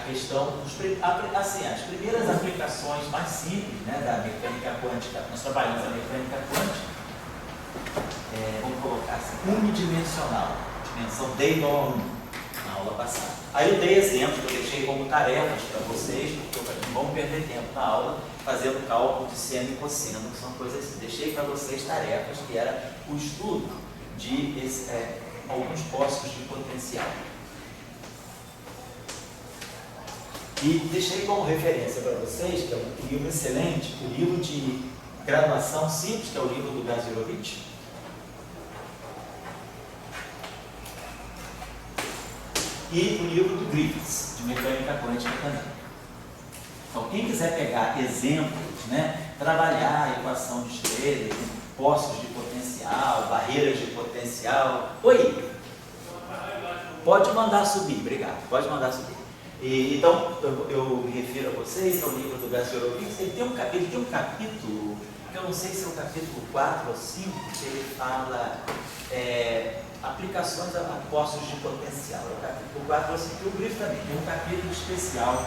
questão as primeiras aplicações mais simples, né, da mecânica quântica. Nós trabalhamos a mecânica quântica, vamos colocar assim, unidimensional, dimensão D igual a 1, na aula passada. Aí eu dei exemplos, eu deixei como tarefas para vocês, porque não vamos perder tempo na aula fazendo cálculo de seno e cosseno, que são coisas assim. Deixei para vocês tarefas que era o estudo de alguns postos de potencial. E deixei como referência para vocês, que é um livro excelente, o livro de graduação simples, que é o livro do Gazirovich. E o livro do Griffiths, de mecânica quântica também. Então, quem quiser pegar exemplos, né, trabalhar a equação de Schrödinger, postos de potencial, barreiras de potencial. Oi! Pode mandar subir, obrigado, pode mandar subir. Então, eu me refiro a vocês ao livro do Gazirovich. Ele tem um capítulo, que eu não sei se é o capítulo 4 ou 5, que ele fala aplicações a postos de potencial. É o capítulo 4 ou 5, e o Griffith também tem um capítulo especial.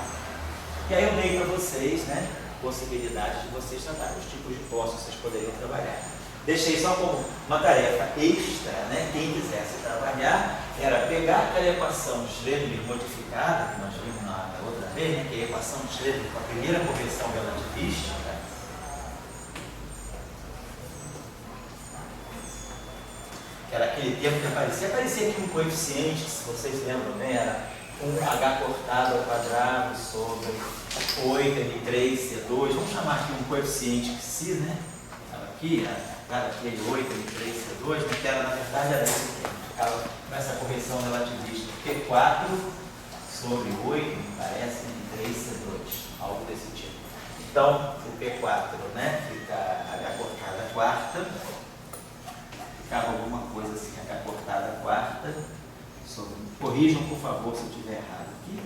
E aí eu dei para vocês, né, possibilidades de vocês trabalharem, os tipos de postos que vocês poderiam trabalhar. Deixei só como uma tarefa extra, né? Quem quisesse trabalhar, era pegar aquela equação de Schrödinger modificada, que nós vimos na outra vez, né? Que é a equação de Schrödinger com a primeira conversão relativística. Que era aquele termo que aparecia aqui um coeficiente, se vocês lembram, né? Era um h cortado ao quadrado sobre 8m3c2, vamos chamar aqui um coeficiente psi, né? Aqui, aquele 8m3c2, né? Que era, na verdade, era esse termo, ficava com essa correção relativista, P4 sobre 8, me parece, m3c2, algo desse tipo. Então, o P4, né? Fica h cortada quarta, ficava alguma coisa assim, h cortada quarta, corrijam, por favor, se eu estiver errado aqui.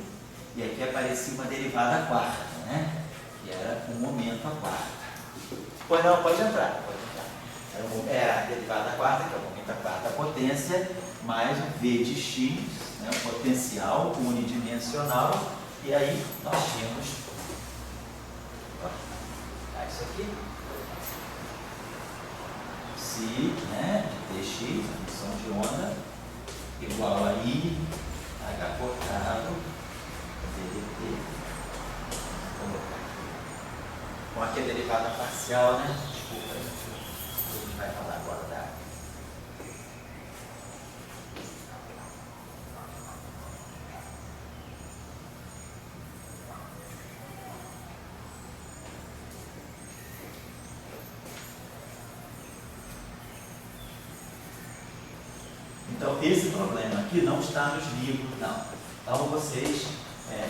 E aqui aparecia uma derivada quarta, né? Que era um momento a quarta. Pois não, pode entrar. Era a derivada quarta, que é o momento a quarta potência, mais um V de x, né? Um potencial unidimensional. E aí nós tínhamos isso aqui. Psi, né? De dx, a função de onda, igual a I, H cortado, ddt. Com aqui a derivada parcial, né? Desculpa, a gente vai falar agora da. Então, esse problema aqui não está nos livros, não. Então, vocês,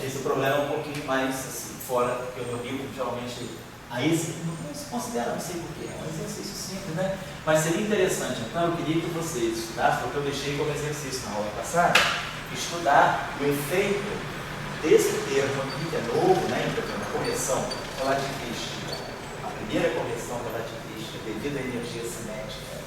esse problema é um pouquinho mais assim, fora, porque o meu livro geralmente, aí não se considera, não sei porquê, é um exercício simples, né? Mas seria interessante, então, eu queria que vocês estudassem, porque eu deixei como exercício na aula passada, estudar o efeito desse termo aqui, que é novo, né? Por exemplo, a correção relativística, a primeira correção relativística devido à energia cinética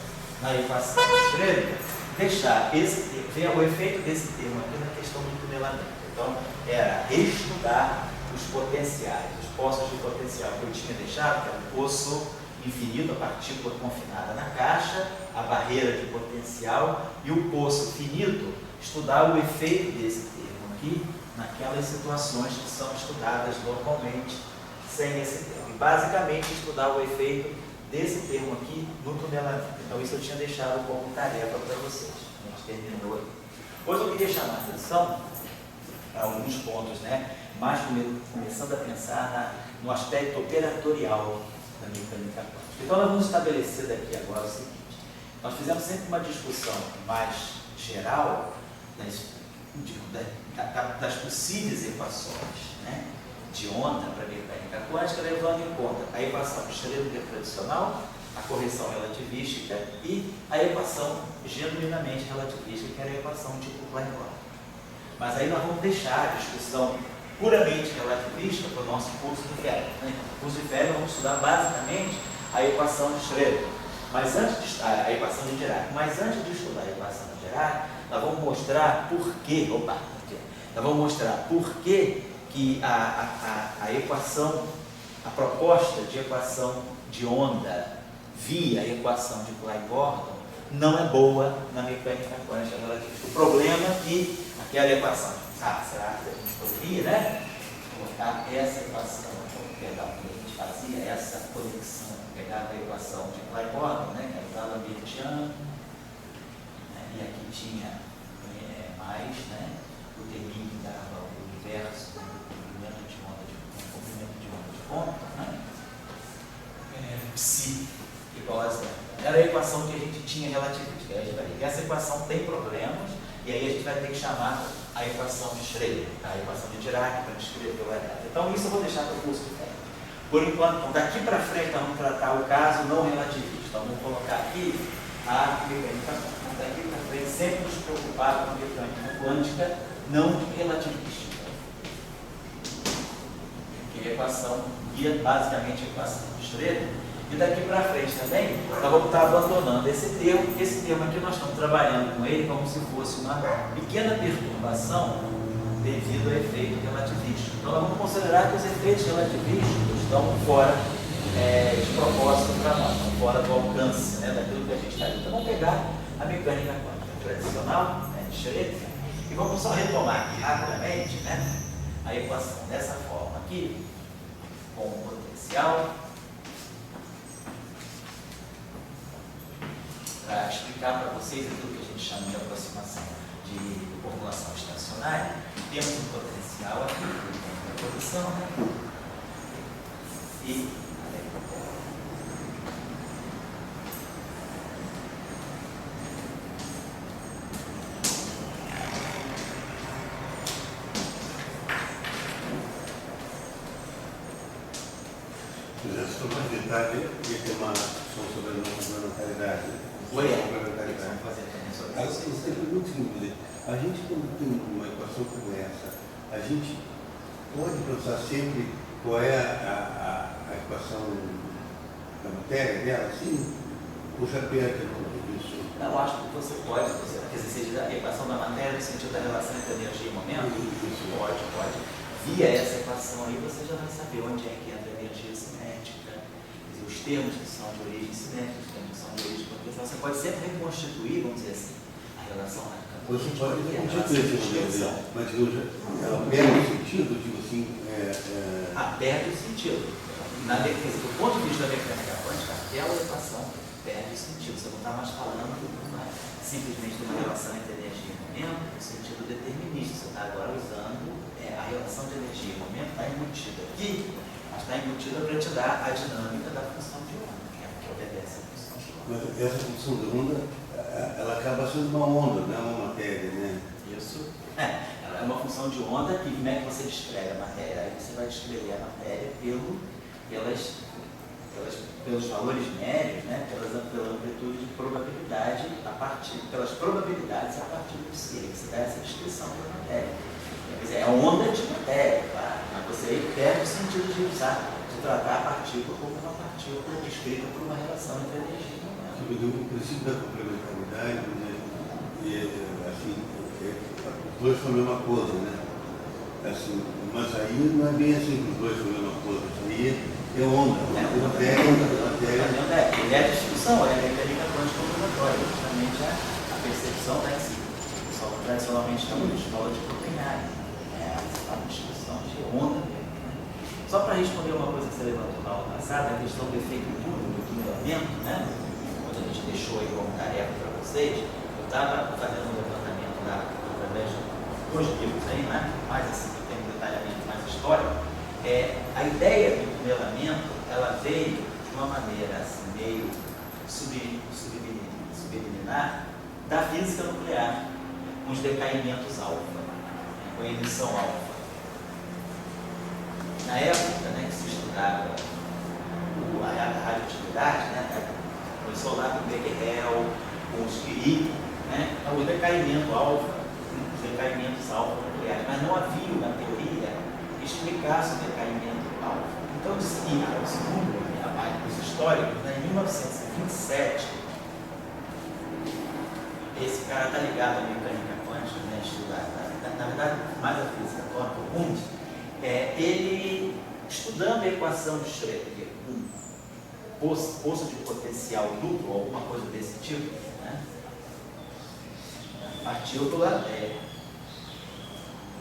na equação de Schrödinger, deixar ver o efeito desse termo aqui na questão do tunelamento. Então, era estudar os potenciais, os postos de potencial que eu tinha deixado, que era o poço infinito, a partícula confinada na caixa, a barreira de potencial e o poço finito, estudar o efeito desse termo aqui naquelas situações que são estudadas normalmente sem esse termo. E, basicamente, estudar o efeito desse termo aqui no tunelamento. Então, isso eu tinha deixado como tarefa para vocês. A gente terminou aí. Hoje eu queria chamar a atenção para alguns pontos, né? Mais começando a pensar no aspecto operatorial da mecânica quântica. Então, nós vamos estabelecer daqui agora o seguinte: nós fizemos sempre uma discussão mais geral das possíveis equações, né, de onda para a mecânica quântica, levando em conta a equação de Schrödinger tradicional, a correção relativística e a equação genuinamente relativística, que era a equação de Klein-Bach. Mas aí nós vamos deixar a discussão puramente relativística para o nosso curso de férias. Né? No curso de férias vamos estudar basicamente a equação de Schrödinger, a equação de Dirac. Mas antes de estudar a equação de Dirac, nós vamos mostrar por que que a equação, a proposta de equação de onda via equação de Clay-Gordon não é boa na mecânica quântica relativista. O problema é que aquela equação, será que a gente poderia, né, colocar essa equação, pegar o que a gente fazia, essa conexão, pegar a equação de Clay-Gordon, né, que era o Lambertiano, né, e aqui tinha mais, né, o terminho que dava o universo do comprimento de onda de ponta, né, psi igual a zero. Era a equação que a gente tinha relativística. Aí a gente vai ver que essa equação tem problemas, e aí a gente vai ter que chamar a equação de Schrödinger, a equação de Dirac, para descrever o elétron. Então isso eu vou deixar para o curso que vem. Por enquanto, então, daqui para frente nós vamos tratar o caso não relativista. Então vamos colocar aqui a mecânica quântica. Daqui para frente sempre nos preocupar com a mecânica quântica não relativística. Que a equação guia basicamente a equação de Schrödinger. E daqui para frente também, nós vamos estar abandonando esse termo, porque esse termo aqui nós estamos trabalhando com ele como se fosse uma pequena perturbação devido ao efeito relativístico. Então nós vamos considerar que os efeitos relativísticos estão fora de propósito para nós, estão fora do alcance, né, daquilo que a gente está ali. Então vamos pegar a mecânica quântica tradicional, né, de Schrödinger, e vamos só retomar aqui rapidamente, né, a equação dessa forma aqui, com o potencial, para explicar para vocês aquilo que a gente chama de aproximação de formulação estacionária. Temos um potencial aqui, a posição, né? E Se tu vai tentar, ia ter uma discussão sobre a complementaridade. Você pergunta simples. A gente, quando tem uma equação como essa, a gente pode pensar sempre qual é a equação da matéria dela, assim? Ou já perde isso? Não, acho que você pode, quer dizer, seja a equação da matéria no sentido da relação entre energia e momento, pode. Via essa equação aí, você já vai saber onde é que entra a energia cinética, os termos que são de origem cinética, os termos que são de origem potencial. Você pode sempre reconstituir, vamos dizer assim, a relação radical. Você pode reconstituir esse modelo, mas ela perde o sentido, digo assim. Perde o sentido. Do ponto de vista da mecânica quântica, aquela equação perde o sentido. Você não está mais falando simplesmente de uma relação entre energia e momento, no sentido determinista. Você está agora usando a relação de energia e momento, está embutida aqui, mas está embutida para te dar a dinâmica da função de onda, que obedece a função de onda. Mas essa função de onda, ela acaba sendo uma onda, não é uma matéria, né? Isso. Ela é uma função de onda que, como é que você descreve a matéria? Aí você vai descrever a matéria pelos valores médios, né? pela amplitude de probabilidade, pelas probabilidades a partir do psi. Você dá essa descrição da matéria. Quer dizer, é onda de matéria, claro, mas você perde o sentido de tratar a partícula como uma partícula descrita por uma relação entre energia e momento. O princípio da complementaridade, assim, os dois são a mesma coisa, né? Assim, mas aí não é bem assim que os dois são a mesma coisa. Isso aí é onda. Matéria. Ele é a discussão, é a mecânica quântica combinatória, justamente a percepção da si. Tradicionalmente chamamos de escola de Copenhague. É uma discussão de onda mesmo. Né? Só para responder uma coisa que você levantou na aula passada, a questão do efeito duro do tunelamento, né? Quando a gente deixou aí como tarefa para vocês, eu estava fazendo um levantamento através de dois livros aí, né? Mais assim, que tem um detalhamento mais histórico. A ideia do tunelamento, ela veio de uma maneira assim, meio subliminar da física nuclear, com os decaimentos alfa, com a emissão alfa. Na época, né, que se estudava a radioatividade, né, começou lá com o Becquerel, com os Curie, né, o decaimentos alfa nucleares, mas não havia uma teoria que explicasse o decaimento alfa. Então, segundo os históricos, né, em 1927, esse cara está ligado à mecânica quântica, né, estudar, na verdade, mais a física quântica, ele, estudando a equação de Schrödinger, um poço de potencial duplo, alguma coisa desse tipo, né? A partícula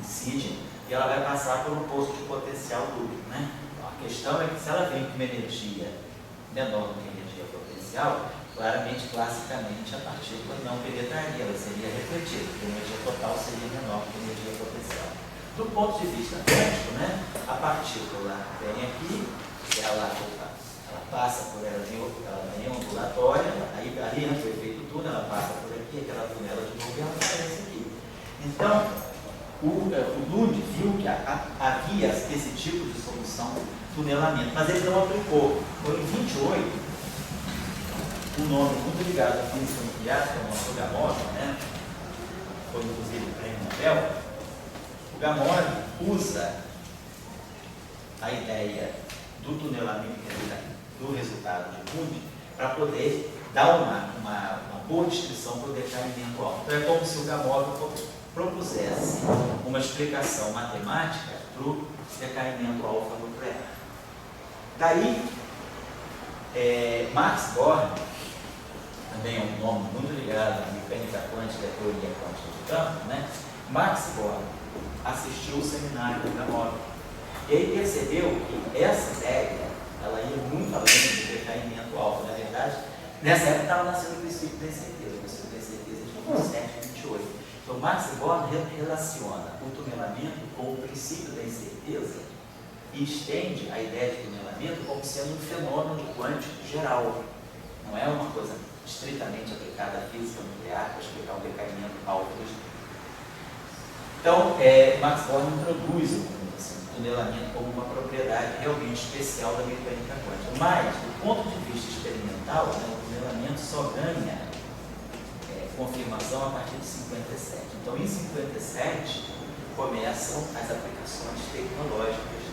incide e ela vai passar por um poço de potencial duplo, né? A questão é que se ela vem com uma energia menor do que a energia potencial, claramente, classicamente, a partícula não penetraria, ela seria refletida, porque a energia total seria menor que a energia potencial. Do ponto de vista quântico, né, a partícula vem aqui, ela passa por ela vem ondulatória, aí ali foi feito túnel, ela passa por aqui, aquela tunela de novo e ela aparece aqui. Então, o Lund viu que havia esse tipo de solução tunelamento, mas ele não aplicou. Foi em 28, um nome muito ligado à física nuclear, que é o nosso Gamow, né? Foi inclusive o prêmio Nobel. O Gamow usa a ideia do tunelamento, do resultado de Lund, para poder dar uma boa descrição para o decaimento alfa. Então é como se o Gamow propusesse uma explicação matemática para o decaimento alfa nuclear. Daí, Max Born, também é um nome muito ligado à mecânica quântica e à teoria quântica do campo, né? Max Born assistiu o seminário do Gamow e aí percebeu que essa ideia ela ia muito além do decaimento alfa. Na verdade, nessa época estava nascendo o princípio da incerteza. O princípio da incerteza de 1728. Então, Max Born relaciona o tunelamento com o princípio da incerteza e estende a ideia de tunelamento como sendo um fenômeno quântico geral. Não é uma coisa estritamente aplicada à física nuclear para explicar o decaimento alfa. Então, Max Born introduz o tunelamento como uma propriedade realmente especial da mecânica quântica. Mas, do ponto de vista experimental, né, o tunelamento só ganha confirmação a partir de 57. Então, em 57, começam as aplicações tecnológicas,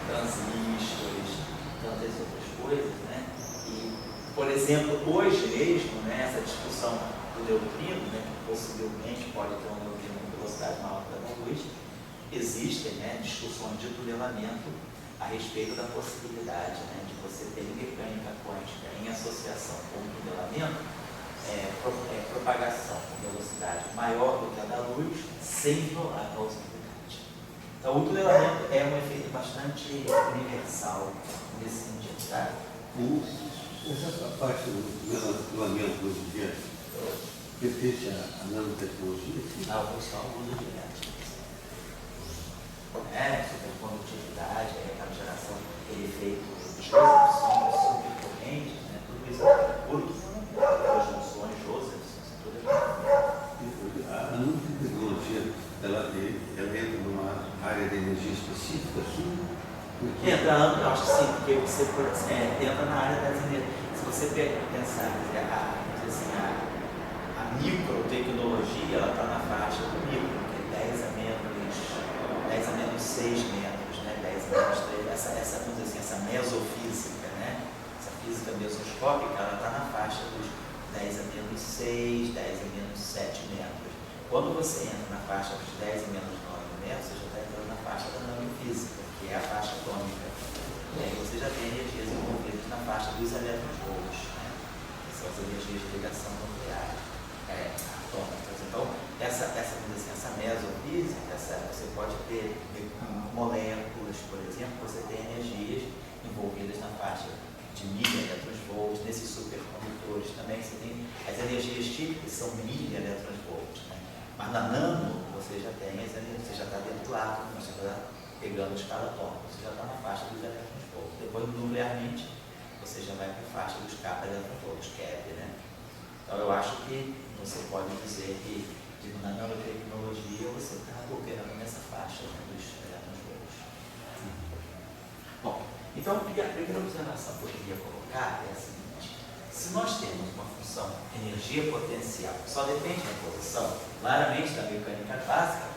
transistores, tantas outras coisas, né? E, por exemplo, hoje mesmo, né, essa discussão do neutrino, né, que possivelmente pode ter um neutrino com velocidade maior que a da luz, existem, né, discussões de tunelamento a respeito da possibilidade, né, de você ter mecânica quântica em associação com o tunelamento, propagação com velocidade maior do que a da luz, sem violar a plausibilidade. Então, o tunelamento é um efeito bastante universal nesse sentido, tá? Essa parte do tunelamento hoje em dia pertence à nanotecnologia? O pessoal usa direto. Supercondutividade, aquela geração, aquele efeito de sombras supercorrentes, né? Tudo isso é puro. As junções, tudo é. A nanotecnologia, ela entra numa área de energia específica, assim? Entra, eu acho que sim, porque você entra na área das energias. Se você pensar, a microtecnologia, ela está na faixa do micro, que é 10 a menos 6 metros, né? 10 a menos 3, essa mesofísica, né? Essa física mesoscópica, ela está na faixa dos 10 a menos 6, 10 a menos 7 metros. Quando você entra na faixa dos 10 a menos 9 metros, você já está entrando na faixa da nanofísica, que é a faixa atômica. E aí você já tem energias envolvidas na faixa dos elétron-volts, né? Que são as energias de ligação nuclear, atômicas. Então, essa mesofísica, você pode ter moléculas, por exemplo, você tem energias envolvidas na faixa de 1000 elétron-volts, nesses supercondutores também você tem as energias típicas, são 1000 elétron-volts, né? Mas na nano você já tem as energias, você já está dentro do átomo, você está pegando a escala atômica, você já está na faixa dos elétron-volts. Depois, nuclearmente, você já vai para a faixa dos kappa elétron-volts, keV, né? Então eu acho que você pode dizer que na nanotecnologia você está operando nessa faixa, né, dos elétron-volts. Bom, então a primeira observação que eu queria colocar é a seguinte: se nós temos uma função energia potencial que só depende da posição, claramente da mecânica clássica,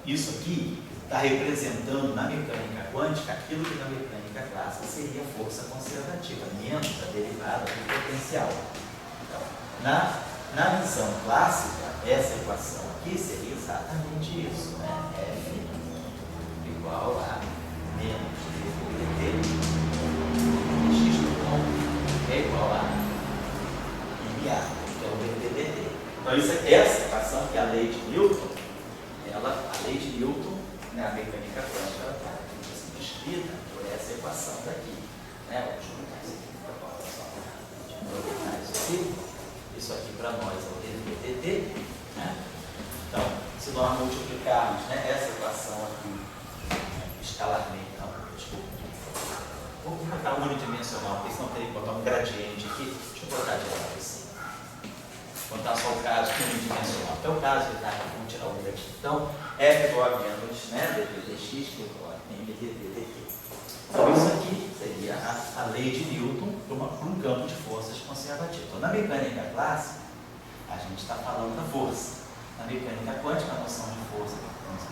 isso aqui está representando na mecânica quântica aquilo que na mecânica clássica seria força conservativa, menos a derivada do potencial. Então, na visão clássica, essa equação aqui seria exatamente isso, né? F igual a A mecânica quântica ela está descrita por essa equação daqui. Vamos juntar isso aqui para a aproveitar isso aqui. Isso aqui para nós é o ddt. Então, se nós multiplicarmos essa equação aqui escalarmente, vou botar unidimensional, porque senão eu teria que botar um gradiente aqui. Deixa eu botar de lado assim. Vou botar só o caso unidimensional. Então, o caso que está aqui, vamos tirar o daqui. Então, F igual a menos dvdx, que igual a mdvdt. Então, isso aqui seria a lei de Newton para um campo de forças conservativo. Então, na mecânica clássica, a gente está falando da força. Na mecânica quântica, a noção de força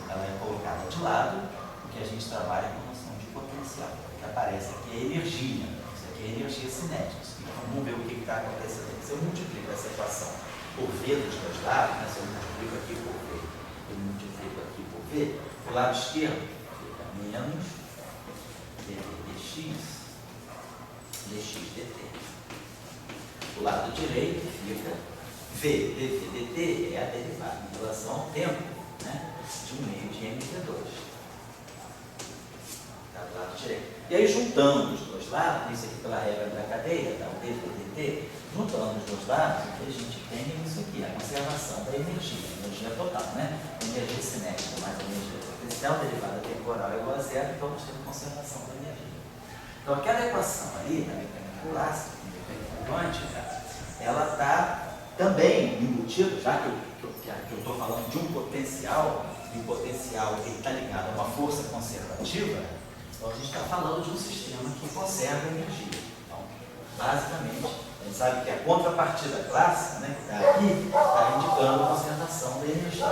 ela é colocada de lado, porque a gente trabalha com a noção de potencial. O que aparece aqui é energia. Isso aqui é energia cinética. Então, vamos ver o que está acontecendo. Se eu multiplico essa equação por V dos dois lados, se eu multiplico aqui por V, eu multiplico aqui por V, o lado esquerdo fica menos dx dt. O lado direito fica V dv dt, é a derivada em relação ao tempo de um meio de mv2. Tá do lado direito. E aí, juntando os dois lados, isso aqui pela regra da cadeia, dá o dv dt, juntando os dois lados, o que a gente tem é isso aqui, a conservação da energia total, energia cinética mais energia potencial, derivada temporal é igual a zero, então nós temos conservação da energia. Então, aquela equação ali, na mecânica clássica, na mecânica quântica, ela está também embutido, já que eu estou falando de um potencial, e o potencial está ligado a uma força conservativa, então a gente está falando de um sistema que conserva energia. Então, basicamente, a gente sabe que a contrapartida clássica, que está aqui, está indicando a conservação da energia.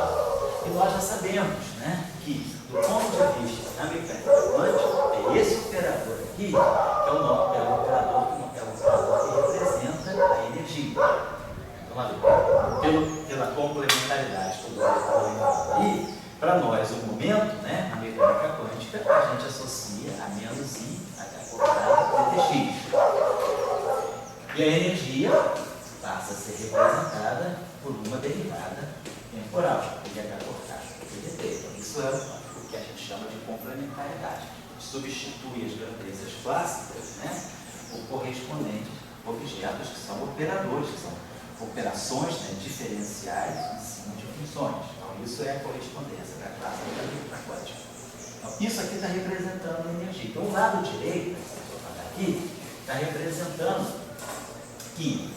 E nós já sabemos que, do ponto de vista da mecânica quântica, é esse operador aqui, que é o operador que representa a energia. Pela complementaridade que eu estou falando aí, para nós, o momento, na mecânica quântica, a gente associa a menos I, H cortado, dtx. E a energia passa a ser representada por uma derivada temporal, IH cortado, ddt. Então, isso é o que a gente chama de complementaridade. Substitui as grandezas clássicas por correspondentes objetos que são operadores, que são operações diferenciais em cima de funções. Então, isso é a correspondência da classe da quântica. Então, isso aqui está representando a energia. Então, o lado direito, aqui, está representando que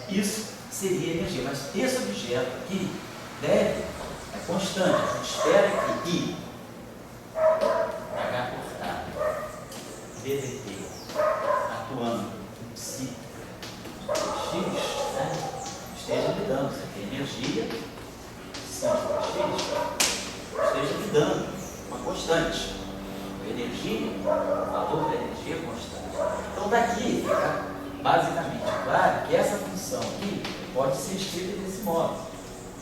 isso seria energia. Mas esse objeto aqui é constante. A gente espera que I, H cortado, ddt, atuando em si, x, esteja me dando, isso aqui é energia, 5x, esteja me dando uma constante. A energia, o valor da energia é constante. Então, daqui fica basicamente claro que essa função aqui pode ser escrita desse modo.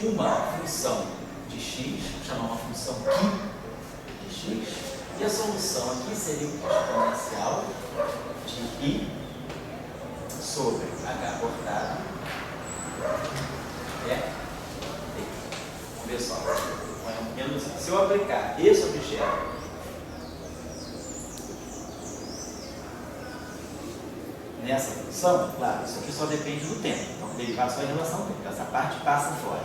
Uma função de x, vou chamar uma função π de x, e a solução aqui seria o exponencial de I sobre H cortado Vamos ver só. Se eu aplicar esse objeto nessa função, claro, isso aqui só depende do tempo. Então, derivar só em relação ao tempo. Essa parte passa fora.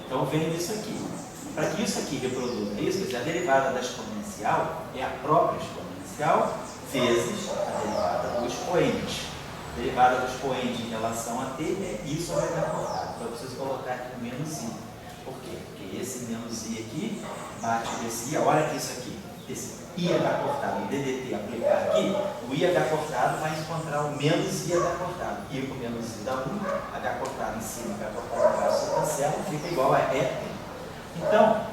Então, eu venho isso aqui. Para que isso aqui reproduza isso, quer dizer, a derivada da exponencial é a própria exponencial vezes a derivada do expoente. A derivada do expoente em relação a t é isso vai dar cortado. Então eu preciso colocar aqui o menos i. Por quê? Porque esse menos i aqui bate nesse i. A hora que isso aqui, esse IH cortado, o DDT aplicar aqui, o IH cortado vai encontrar o menos IH cortado. I com menos i dá 1, H cortado em cima, H cortado embaixo, se cancela, fica igual a E. Então,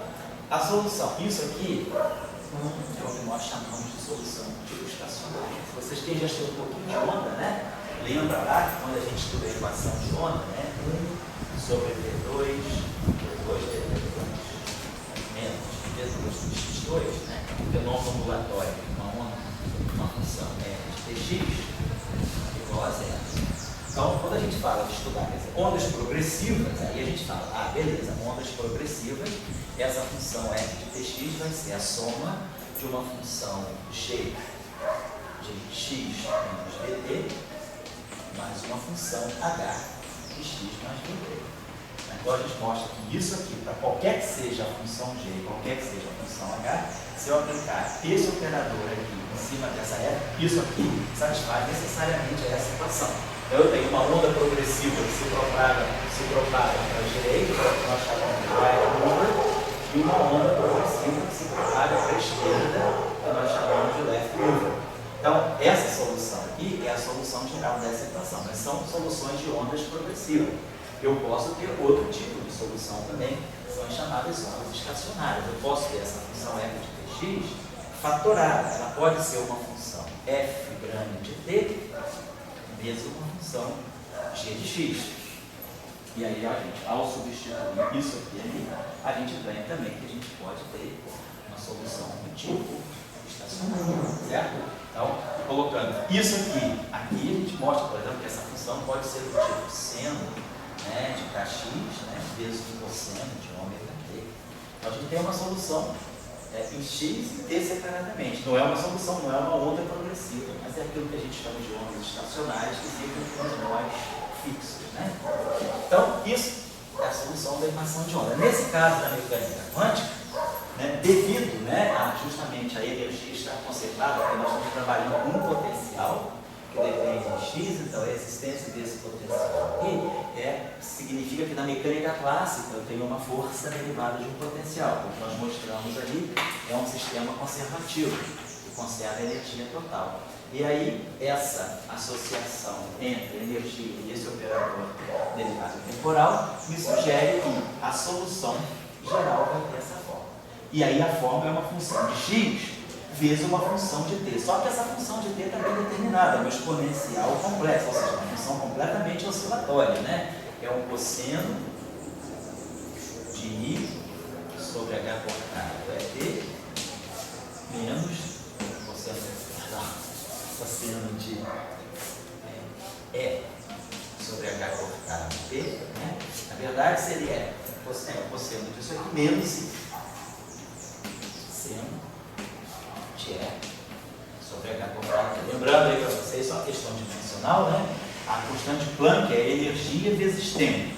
a solução, isso aqui é o que nós chamamos de solução tipo estacionária. Vocês quem já estudou um pouquinho de onda, lembra lá que quando a gente estuda a equação de onda, 1 sobre V2, V2 menos V2 x2, um fenômeno ondulatório, uma onda, uma função de tx igual a zero. Então, quando a gente fala de estudar ondas progressivas, aí a gente fala, beleza, ondas progressivas, essa função f de tx vai ser a soma de uma função g de x menos dt mais uma função h de x mais dt. Então a gente mostra que isso aqui, para qualquer que seja a função g, qualquer que seja a função h, se eu aplicar esse operador aqui em cima dessa f, isso aqui satisfaz necessariamente essa equação. Então eu tenho uma onda progressiva que se propaga para a direita, que nós chamamos de right mover, e uma onda progressiva que se propaga para a esquerda, que nós chamamos de left mover. Então, essa solução aqui é a solução geral dessa equação, mas são soluções de ondas progressivas. Eu posso ter outro tipo de solução também, que são as chamadas ondas estacionárias. Eu posso ter essa função f de tx fatorada. Ela pode ser uma função f grande de t vezes uma função g de x. E aí, a gente, ao substituir isso aqui ali, a gente ganha também que a gente pode ter uma solução do tipo estacionária, certo? Então, colocando isso aqui, a gente mostra, por exemplo, que essa função pode ser do tipo seno, né, de kx, né, vezes o cosseno de ômega t. Então, a gente tem uma solução em x e t separadamente. Não é uma solução, não é uma onda progressiva, mas é aquilo que a gente chama de ondas estacionárias que ficam com os nós fixos, né? Então, isso é a solução da equação de onda. Nesse caso da mecânica quântica, né, devido, né, justamente a energia estar conservada, porque nós estamos trabalhando com um potencial que depende de x, então a existência desse potencial aqui significa que na mecânica clássica eu tenho uma força derivada de um potencial. Como nós mostramos ali, é um sistema conservativo, que conserva a energia total. E aí, essa associação entre a energia e esse operador derivado temporal me sugere que a solução geral vai ter essa forma. E aí a forma é uma função de x vezes uma função de t. Só que essa função de t está bem determinada, é uma exponencial complexa, ou seja, uma função completamente oscilatória, né? É um cosseno de i sobre h cortado é t menos cosseno de e sobre h cortado t, né? Na verdade seria cosseno disso aqui menos i seno de e sobre h cortado t. Lembrando aí para vocês, só uma questão dimensional, né? A constante de Planck é energia vezes tempo.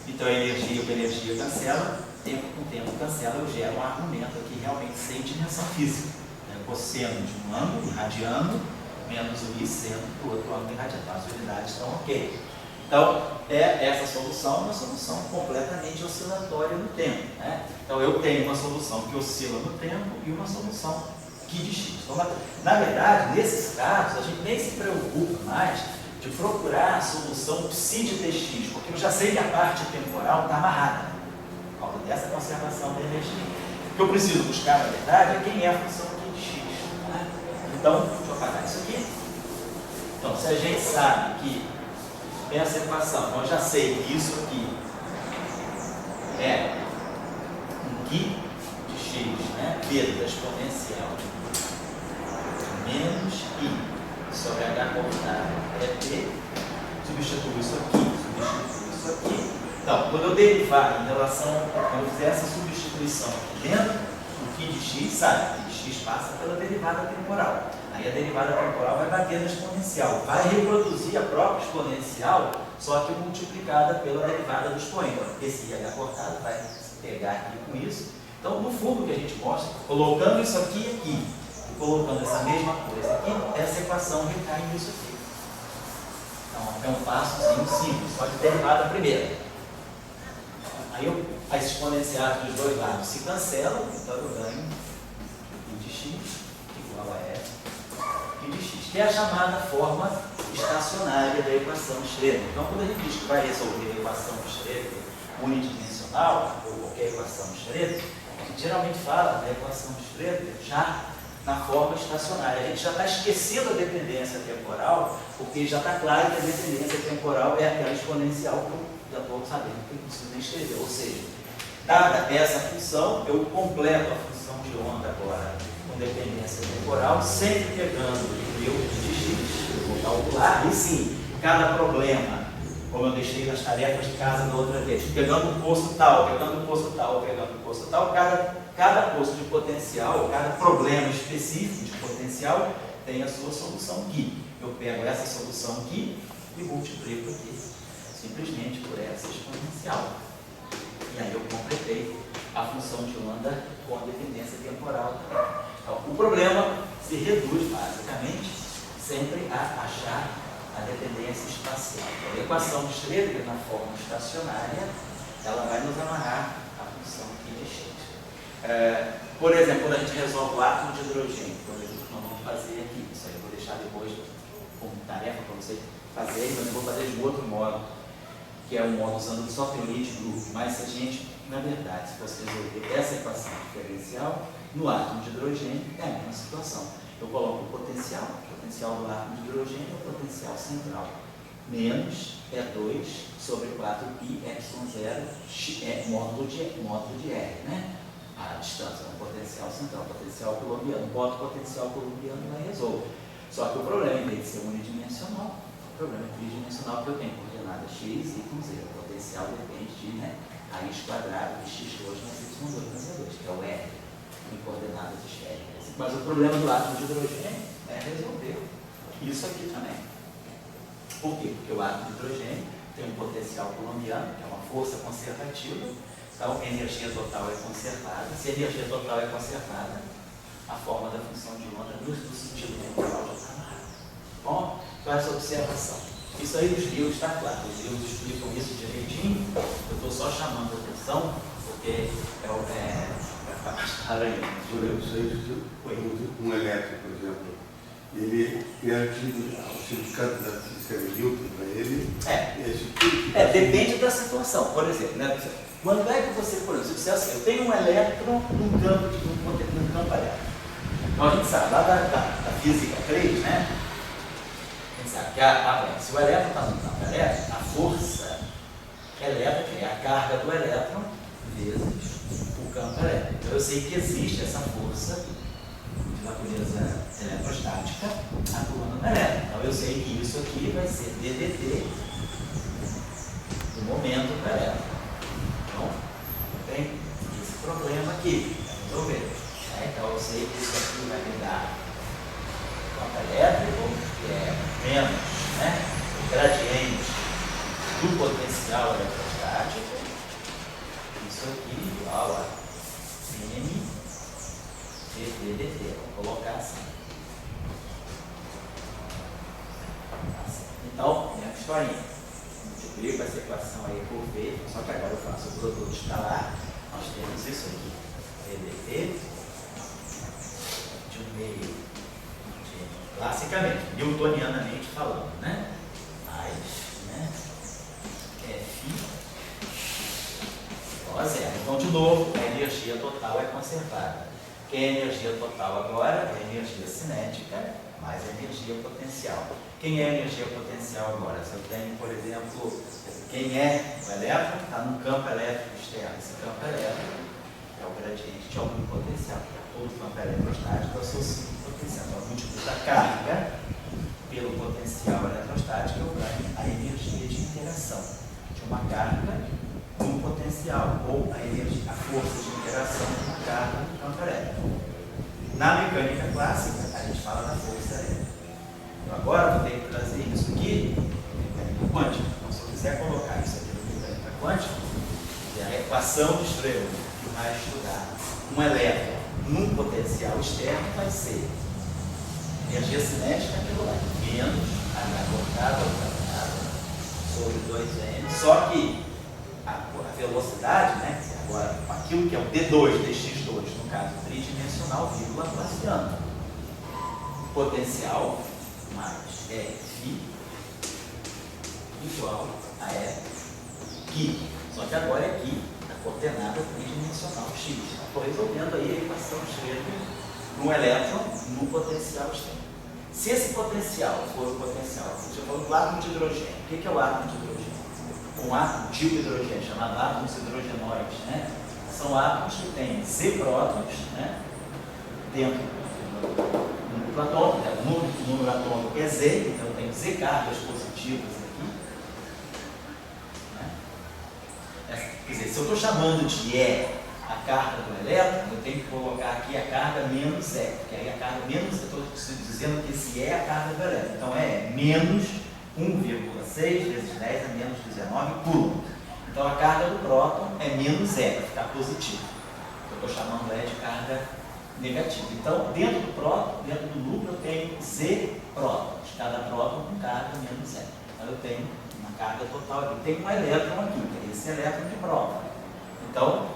Então a energia com energia cancela, tempo com tempo cancela, eu gero um argumento aqui realmente sem dimensão física. Cosseno de um ângulo irradiando menos o i seno do outro ângulo irradiando. As unidades estão ok. Então, essa solução é uma solução completamente oscilatória no tempo, né? Então, eu tenho uma solução que oscila no tempo e uma solução que de x. Então, na verdade, nesses casos, a gente nem se preocupa mais de procurar a solução psi de tx, porque eu já sei que a parte temporal está amarrada por causa dessa conservação da energia. O que eu preciso buscar, na verdade, é quem é a função aqui de x. Né? Então, deixa eu apagar isso aqui. Então, se a gente sabe que essa equação, eu já sei que isso aqui é um qui de x, né? Vezes a exponencial menos i sobre h cortado é t, substituo isso aqui. Então, quando eu derivar em relação, quando eu fizer essa substituição aqui dentro, o qui de x, sabe? O qui de x passa pela derivada temporal. Aí a derivada temporal vai bater na exponencial, vai reproduzir a própria exponencial, só que multiplicada pela derivada do expoente. Esse h cortado vai pegar aqui com isso. Então, no fundo, o que a gente mostra, colocando isso aqui e aqui, e colocando essa mesma coisa aqui, essa equação recai nisso aqui. Então, é um passozinho simples, só de derivada primeira. Aí as exponenciais dos dois lados se cancelam, então eu ganho i de x igual a f de x, que é a chamada forma estacionária da equação de Schrödinger. Então, quando a gente diz que vai resolver a equação de Schrödinger unidimensional, ou qualquer equação de Schrödinger, a gente geralmente fala da equação de Schrödinger já na forma estacionária. A gente já está esquecendo a dependência temporal, porque já está claro que a dependência temporal é aquela exponencial que eu já estou sabendo que eu não preciso nem escrever. Ou seja, dada essa função, eu completo a função de onda agora com dependência temporal, sempre pegando o meu de x, eu vou calcular, e sim, cada problema como eu deixei nas tarefas de casa da outra vez, pegando o posto tal, pegando o posto tal, pegando o posto tal, cada posto de potencial, cada problema específico de potencial tem a sua solução aqui. Eu pego essa solução aqui e multiplico aqui, simplesmente por essa exponencial. E aí eu completei a função de onda com a dependência temporal. Então, o problema se reduz, basicamente, sempre a achar a dependência espacial. A equação de Schrödinger na forma estacionária, ela vai nos amarrar a função aqui de Schrödinger. Por exemplo, quando a gente resolve o átomo de hidrogênio, por exemplo, que nós vamos fazer aqui, isso aí eu vou deixar depois como tarefa para você fazer, mas eu vou fazer de outro modo, que é um modo usando só teoria de grupo. Mas se a gente, na verdade, se fosse resolver essa equação diferencial, no átomo de hidrogênio é a mesma situação. Eu coloco o potencial do átomo de hidrogênio é o potencial central, menos E2 sobre 4π ε0 módulo de R, né? A distância, o potencial central, potencial colombiano. Boto o potencial colombiano e lá resolvo. Só que o problema, em vez de ser unidimensional, o problema é tridimensional, porque eu tenho coordenada x, y, z. O potencial depende de raiz quadrada de x2 mais y2 mais e2, que é o R, em coordenadas esféricas. Mas o problema do átomo de hidrogênio é resolver isso aqui também. Por quê? Porque o átomo de hidrogênio tem um potencial colombiano, que é uma força conservativa, então a energia total é conservada. Se a energia total é conservada, a forma da função de onda no sentido temporal já está amarrada. Bom, então essa observação. Isso aí nos livros está claro, os livros explicam isso direitinho, eu estou só chamando a atenção, porque vai ficar mais claro ainda. Um elétrico, por exemplo, ele é antigo, o significado da física de Newton para ele depende da situação. Por exemplo, né? Quando é que você, por exemplo, se você assim, eu tenho um elétron num campo elétrico. Então a gente sabe, lá da física 3, né? A gente sabe que se o elétron está no campo elétrico, a força elétrica é a carga do elétron vezes o campo elétrico. Então eu sei que existe essa força de natureza eletrostática atuando no elétron. Então eu sei que isso aqui vai ser ddt do momento do elétron. Então, tem esse problema aqui para resolver. Então eu sei que isso aqui vai me dar campo elétrico, que é menos o gradiente do potencial eletrostático. Isso aqui é igual a m ddt. Vou colocar assim. Então, minha historinha. Multiplico essa equação aí por V, só que agora eu faço o produto escalar. Nós temos isso aqui. ddt de 1 meio, classicamente, newtonianamente falando, né? Mais, F igual a zero. Então, de novo, a energia total é conservada. Que é a energia total agora? É a energia cinética mais a energia potencial. Quem é a energia potencial agora? Se eu tenho, por exemplo, quem é o elétron, está num campo elétrico externo. Esse campo elétrico é o gradiente de algum potencial. Todo campo eletrostático associa o potencial. Então, eu multiplico a carga pelo potencial eletrostático, eu ganho a energia de interação de uma carga com potencial, ou a força de interação de uma carga no campo elétrico. Na mecânica clássica, a gente fala da força elétrica. Então, agora eu tenho que trazer isso aqui na mecânica quântica. Então, se eu quiser colocar isso aqui na mecânica quântica, é a equação de Schrödinger que vai estudar um elétron num potencial externo, vai ser energia cinética aquilo lá, menos H cortada ao quadrado sobre 2m, só que a velocidade, agora aquilo que é o d2, dx2, no caso tridimensional, vírgula gaussiana. Potencial mais F igual a F aqui. Só que agora é aqui a coordenada tridimensional x. Estou resolvendo aí a equação de Schrödinger no elétron no potencial externo. Se esse potencial for o potencial, você já falou do átomo de hidrogênio. O que é o átomo de hidrogênio? Um átomo tipo de hidrogênio, chamado átomos hidrogenoides, São átomos que têm Z prótons, dentro do núcleo atômico, o número atômico é Z, então eu tenho Z cargas positivas aqui, Quer dizer, se eu estou chamando de E a carga do elétron, eu tenho que colocar aqui a carga menos E, porque aí a carga menos, eu estou dizendo que esse E é a carga do elétron. Então é menos 1,6 vezes 10 a menos 19 coulomb. Então a carga do próton é menos E, para ficar positivo. Eu estou chamando E de carga negativa. Então, dentro do próton, dentro do núcleo, eu tenho Z prótons. Cada próton com carga menos E. Então eu tenho uma carga total aqui. Tem um elétron aqui, que é esse elétron de próton. Então,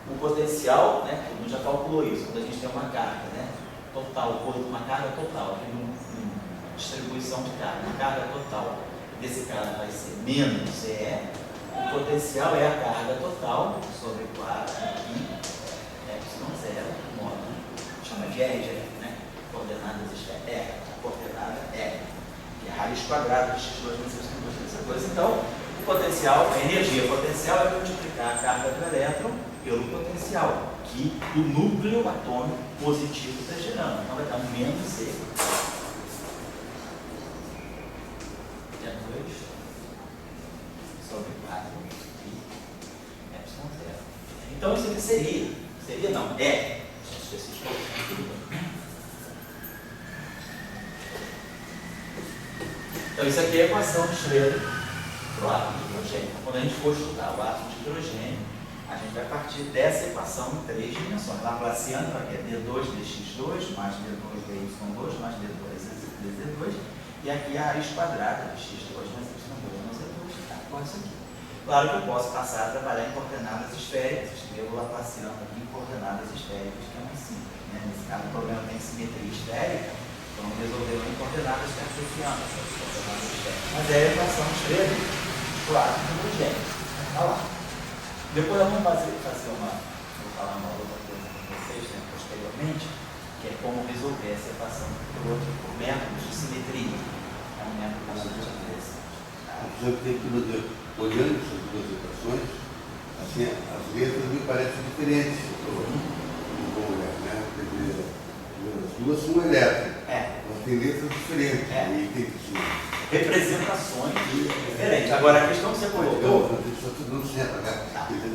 o potencial, né, todo mundo já calculou isso, quando a gente tem uma carga, né, total, uma carga total, aqui numa distribuição de carga, uma carga total desse cara vai ser menos E, o potencial é a carga total sobre 4 pi epsilon 0, modo, chama de R, né, coordenadas R, a coordenada R, que é raiz quadrada de x2 menos y2 essa coisa. Então, o potencial, a energia potencial é multiplicar a carga do elétron pelo potencial que o núcleo atômico positivo está gerando. Então vai dar um menos E. É 2 sobre 4 pi epsilon 0. Então isso aqui seria não, é. Então isso aqui é a equação de Schroeder para o átomo de hidrogênio. Quando a gente for estudar o átomo de hidrogênio, a gente vai partir dessa equação em 3 dimensões. Laplaciano para quê? D2 dx2 mais D2 dy2 mais D2 dz2. E aqui a raiz quadrada de x2 mais y2 mais z2. Tá? Com isso aqui. Claro que eu posso passar a trabalhar em coordenadas esféricas. Escrevo Laplaciano aqui em coordenadas esféricas, que é mais simples. Né? Nesse caso, o problema tem simetria esférica. Vamos resolver em coordenadas cartesianas. Mas é a equação de Schroeder para o átomo de hidrogênio. Está lá. Depois eu vou vou falar uma outra coisa com vocês, né, posteriormente, que é como resolver essa equação por métodos de simetria. É um método bastante interessante. Tá? Tem que dizer, olhando essas duas equações, assim, as letras me parecem diferentes. Né? As duas são elétricas, mas tem letras diferentes. E tem representações diferentes. Agora, a questão que você colocou...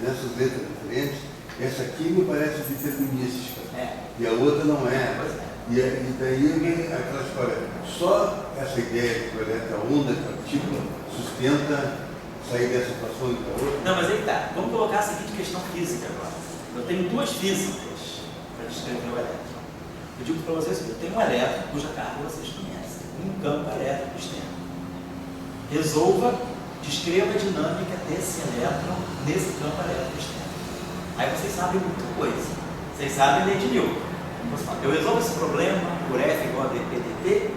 Nessas letras diferentes, essa aqui me parece determinística, e a outra não é. E daí vem aquela história. Só essa ideia de que o elétron é onda de partícula sustenta sair dessa equação e da outra? Não, mas aí tá. Vamos colocar a seguinte questão física agora. Eu tenho duas físicas para descrever o elétron. Eu digo para vocês que eu tenho um elétron cuja carga vocês conhecem, um campo elétrico externo. Resolva, descreva a dinâmica desse elétron nesse campo elétrico externo. Aí vocês sabem muita coisa. Vocês sabem lei de Newton. Eu resolvo esse problema por F igual a dp dt,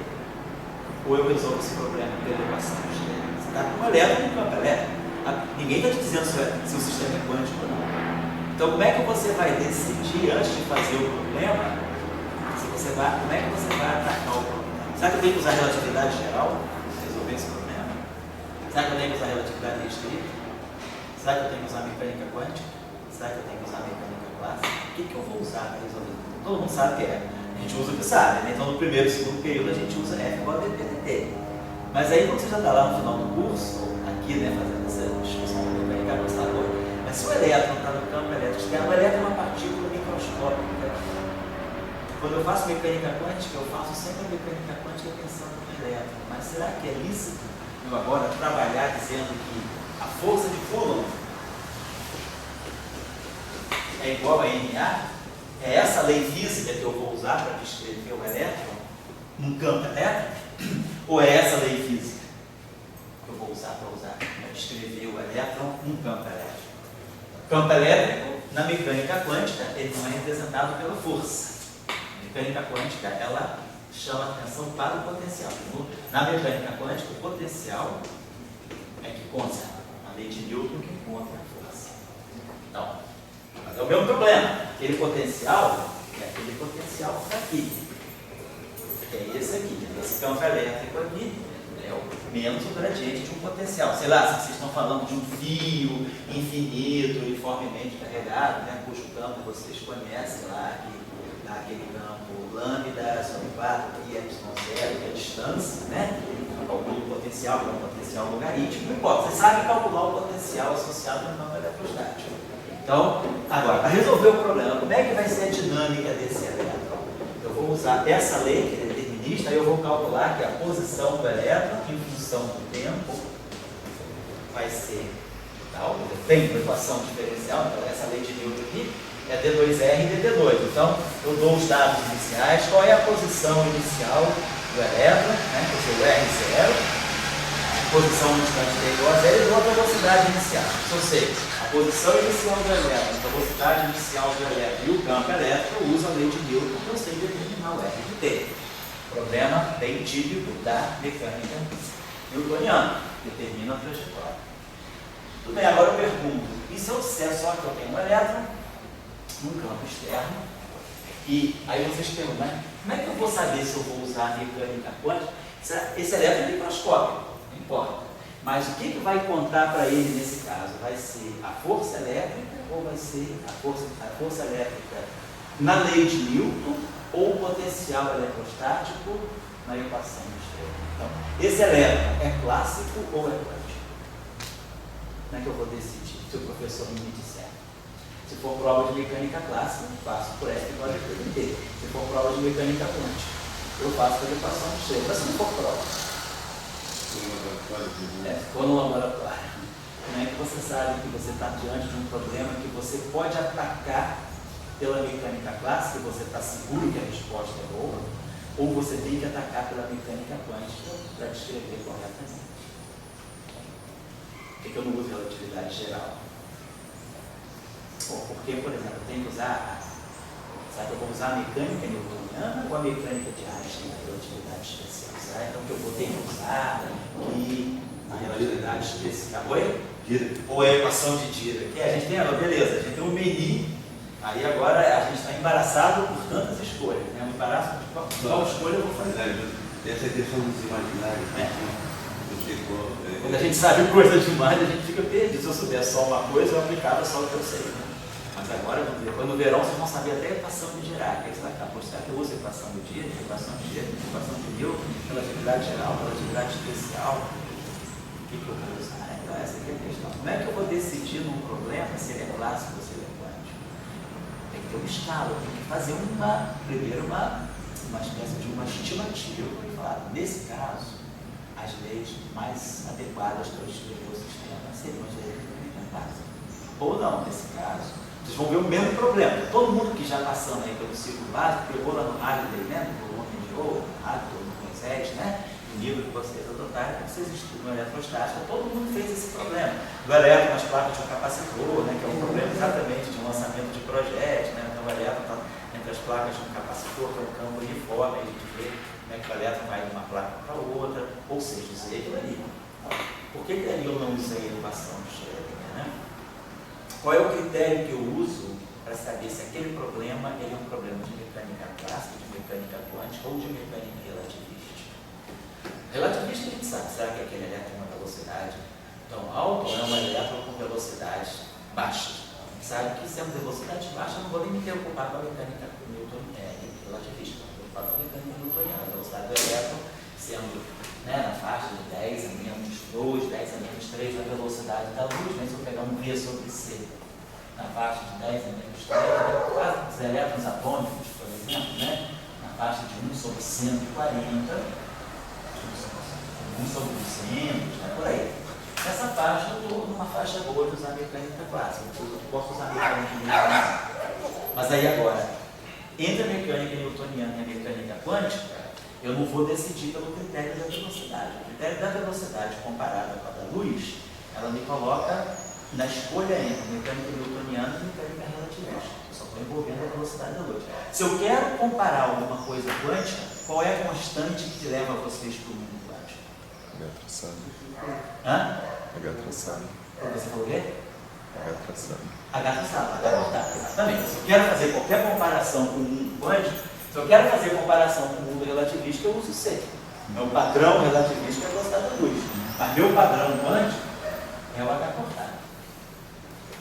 ou eu resolvo esse problema pela equação externa? Você está com um elétron no campo elétrico. Ninguém está te dizendo se o sistema é quântico ou não. Então, como é que você vai decidir antes de fazer o problema? Como é que você vai atacar o problema? Será que eu tenho que usar relatividade geral para resolver esse problema? Será que eu tenho que usar relatividade restrita? Será que eu tenho que usar mecânica quântica? Será que eu tenho que usar mecânica clássica? O que eu vou usar para resolver? Todo mundo sabe o que é. A gente usa o que sabe, né? Então no primeiro e segundo período a gente usa F igual a dp/dt. Mas aí quando você já está lá no final do curso, aqui, né, fazendo essa discussão da mecânica constadora, mas se o elétron está no campo elétrico externo, o elétron é uma partícula microscópica. Quando eu faço mecânica quântica, eu faço sempre a mecânica quântica pensando no elétron. Mas será que é lícito eu agora trabalhar dizendo que a força de Coulomb é igual a NA? É essa lei física que eu vou usar para descrever o elétron num campo elétrico? Ou é essa lei física que eu vou usar para descrever o elétron num campo elétrico? Campo elétrico, na mecânica quântica, ele não é representado pela força. A mecânica quântica, ela chama a atenção para o potencial. Na mecânica quântica, o potencial é que conta. A lei de Newton que conta a força. Então, mas é o mesmo problema. Aquele potencial é aquele potencial que está aqui. Que é esse aqui. Esse campo elétrico aqui é o menos o gradiente de um potencial. Sei lá, se vocês estão falando de um fio infinito, uniformemente carregado, né, cujo campo vocês conhecem lá, que aquele campo lambda sobre 4 pi epsilon zero, que é a distância, né? Calcula o potencial, que é um potencial logarítmico. Não importa, você sabe calcular o potencial associado no campo eletrostático. Então, agora, para resolver o problema, como é que vai ser a dinâmica desse elétron? Eu vou usar essa lei, que é determinista, aí eu vou calcular que a posição do elétron em função do tempo vai ser tal, tem uma equação diferencial, então essa lei de Newton aqui é D2R e DT2. Então, eu dou os dados iniciais, qual é a posição inicial do elétron, né, quer dizer, o R0, posição no instante t igual a 0, e dou a velocidade inicial. Ou seja, a posição inicial do elétron, a velocidade inicial do elétron e o campo elétrico, eu uso a lei de Newton, que eu sei determinar o R de T. Problema bem típico da mecânica newtoniana, determina a trajetória. Tudo bem, agora eu pergunto, e se eu disser só que eu tenho um elétron num campo externo, e aí vocês perguntam, né? Como é que eu vou saber se eu vou usar a mecânica quântica? Esse elétron é microscópico, não importa. Mas o que vai contar para ele nesse caso? Vai ser a força elétrica ou vai ser a força elétrica na lei de Newton ou o potencial eletrostático na equação de Schrödinger? Então, esse elétron é clássico ou é quântico? Como é que eu vou decidir se o professor me disser? Se for prova de mecânica clássica, eu faço por F igual a T. Se for prova de mecânica quântica, eu faço pela equação de Schrödinger. Mas se não for prova, for no laboratório. Como é que você sabe que você está diante de um problema que você pode atacar pela mecânica clássica, e você está seguro que a resposta é boa, ou você tem que atacar pela mecânica quântica para descrever corretamente? Por que eu não uso relatividade geral? Porque, por exemplo, eu tenho que usar, será que eu vou usar a mecânica newtoniana ou a mecânica de Einstein na relatividade especial? Será então que eu vou ter que usar aqui na relatividade especial? Oi? Ou a equação de Dirac? A gente tem, beleza, a gente tem um menu, aí agora a gente está embaraçado por tantas escolhas, né? Um embaraço de qual escolha eu vou fazer. Essa questão dos imaginários, quando a gente sabe coisa demais, a gente fica perdido. Se eu souber só uma coisa, eu aplicava só o que eu sei. Né? Mas agora, quando no verão, vocês vão saber até a equação de Dirac. Aí você vai ficar, será que eu uso a equação do Dirac, a equação de Dirac, a equação de Newton, relatividade geral, relatividade especial? O que eu vou usar? Então, essa aqui é a questão. Como é que eu vou decidir num problema se ele é clássico ou se ele é quântico? Tem que ter um escala, tem que fazer primeiro uma espécie de uma estimativa. Eu falar, nesse caso, as leis mais adequadas para descrever o sistema seriam as leis complementares. Ou não, nesse caso, vocês vão ver o mesmo problema. Todo mundo que já passando aí pelo ciclo básico, pegou lá no Halliday, né? No volume de ouro, no Halliday, no Moisés, né? O livro que vocês adotaram, que vocês estudam eletrostática, todo mundo fez esse problema. Do elétron nas placas de um capacitor, né? Que é um problema exatamente de um lançamento de projétil, né? Então o elétron está entre as placas de um capacitor, que é um campo uniforme, a gente vê como é que o elétron vai de uma placa para outra, ou seja, usei aquilo ali. Por que ali eu não usei a equação de Schrödinger, né? Qual é o critério que eu uso para saber se aquele problema é um problema de mecânica clássica, de mecânica quântica ou de mecânica relativista? Relativista a gente sabe, será que aquele elétron tem uma velocidade tão alta ou é um elétron com velocidade baixa? A gente sabe que sendo velocidade baixa, eu não vou nem me preocupar com a mecânica relativista, vou preocupar com a mecânica newtoniana, a velocidade do elétron sendo, né, na faixa de 10 a menos 2, 10 a menos 3 da velocidade da luz, né? Se eu pegar um V sobre C na faixa de 10 a menos 3, os elétrons atômicos, por exemplo, né? Na faixa de 1 sobre 140, 1 sobre 200, né? Por aí. Nessa faixa eu estou numa faixa boa de usar a mecânica clássica, eu posso usar a mecânica newtoniana. Mas aí agora, entre a mecânica newtoniana e a mecânica quântica, eu não vou decidir pelo critério da velocidade. O critério da velocidade comparada com a da luz, ela me coloca na escolha entre mecânica newtoniana e mecânica relativista. Eu só estou envolvendo a velocidade da luz. Se eu quero comparar alguma coisa quântica, qual é a constante que leva vocês para o mundo quântico? H traçado. Hã? H traçado. Você falou o quê? H traçado. H traçado, exatamente. Se eu quero fazer qualquer comparação com o mundo quântico, se eu quero fazer comparação com o mundo relativista, eu uso C. Meu padrão relativista é a velocidade da luz. Mas meu padrão quântico é o H cortado.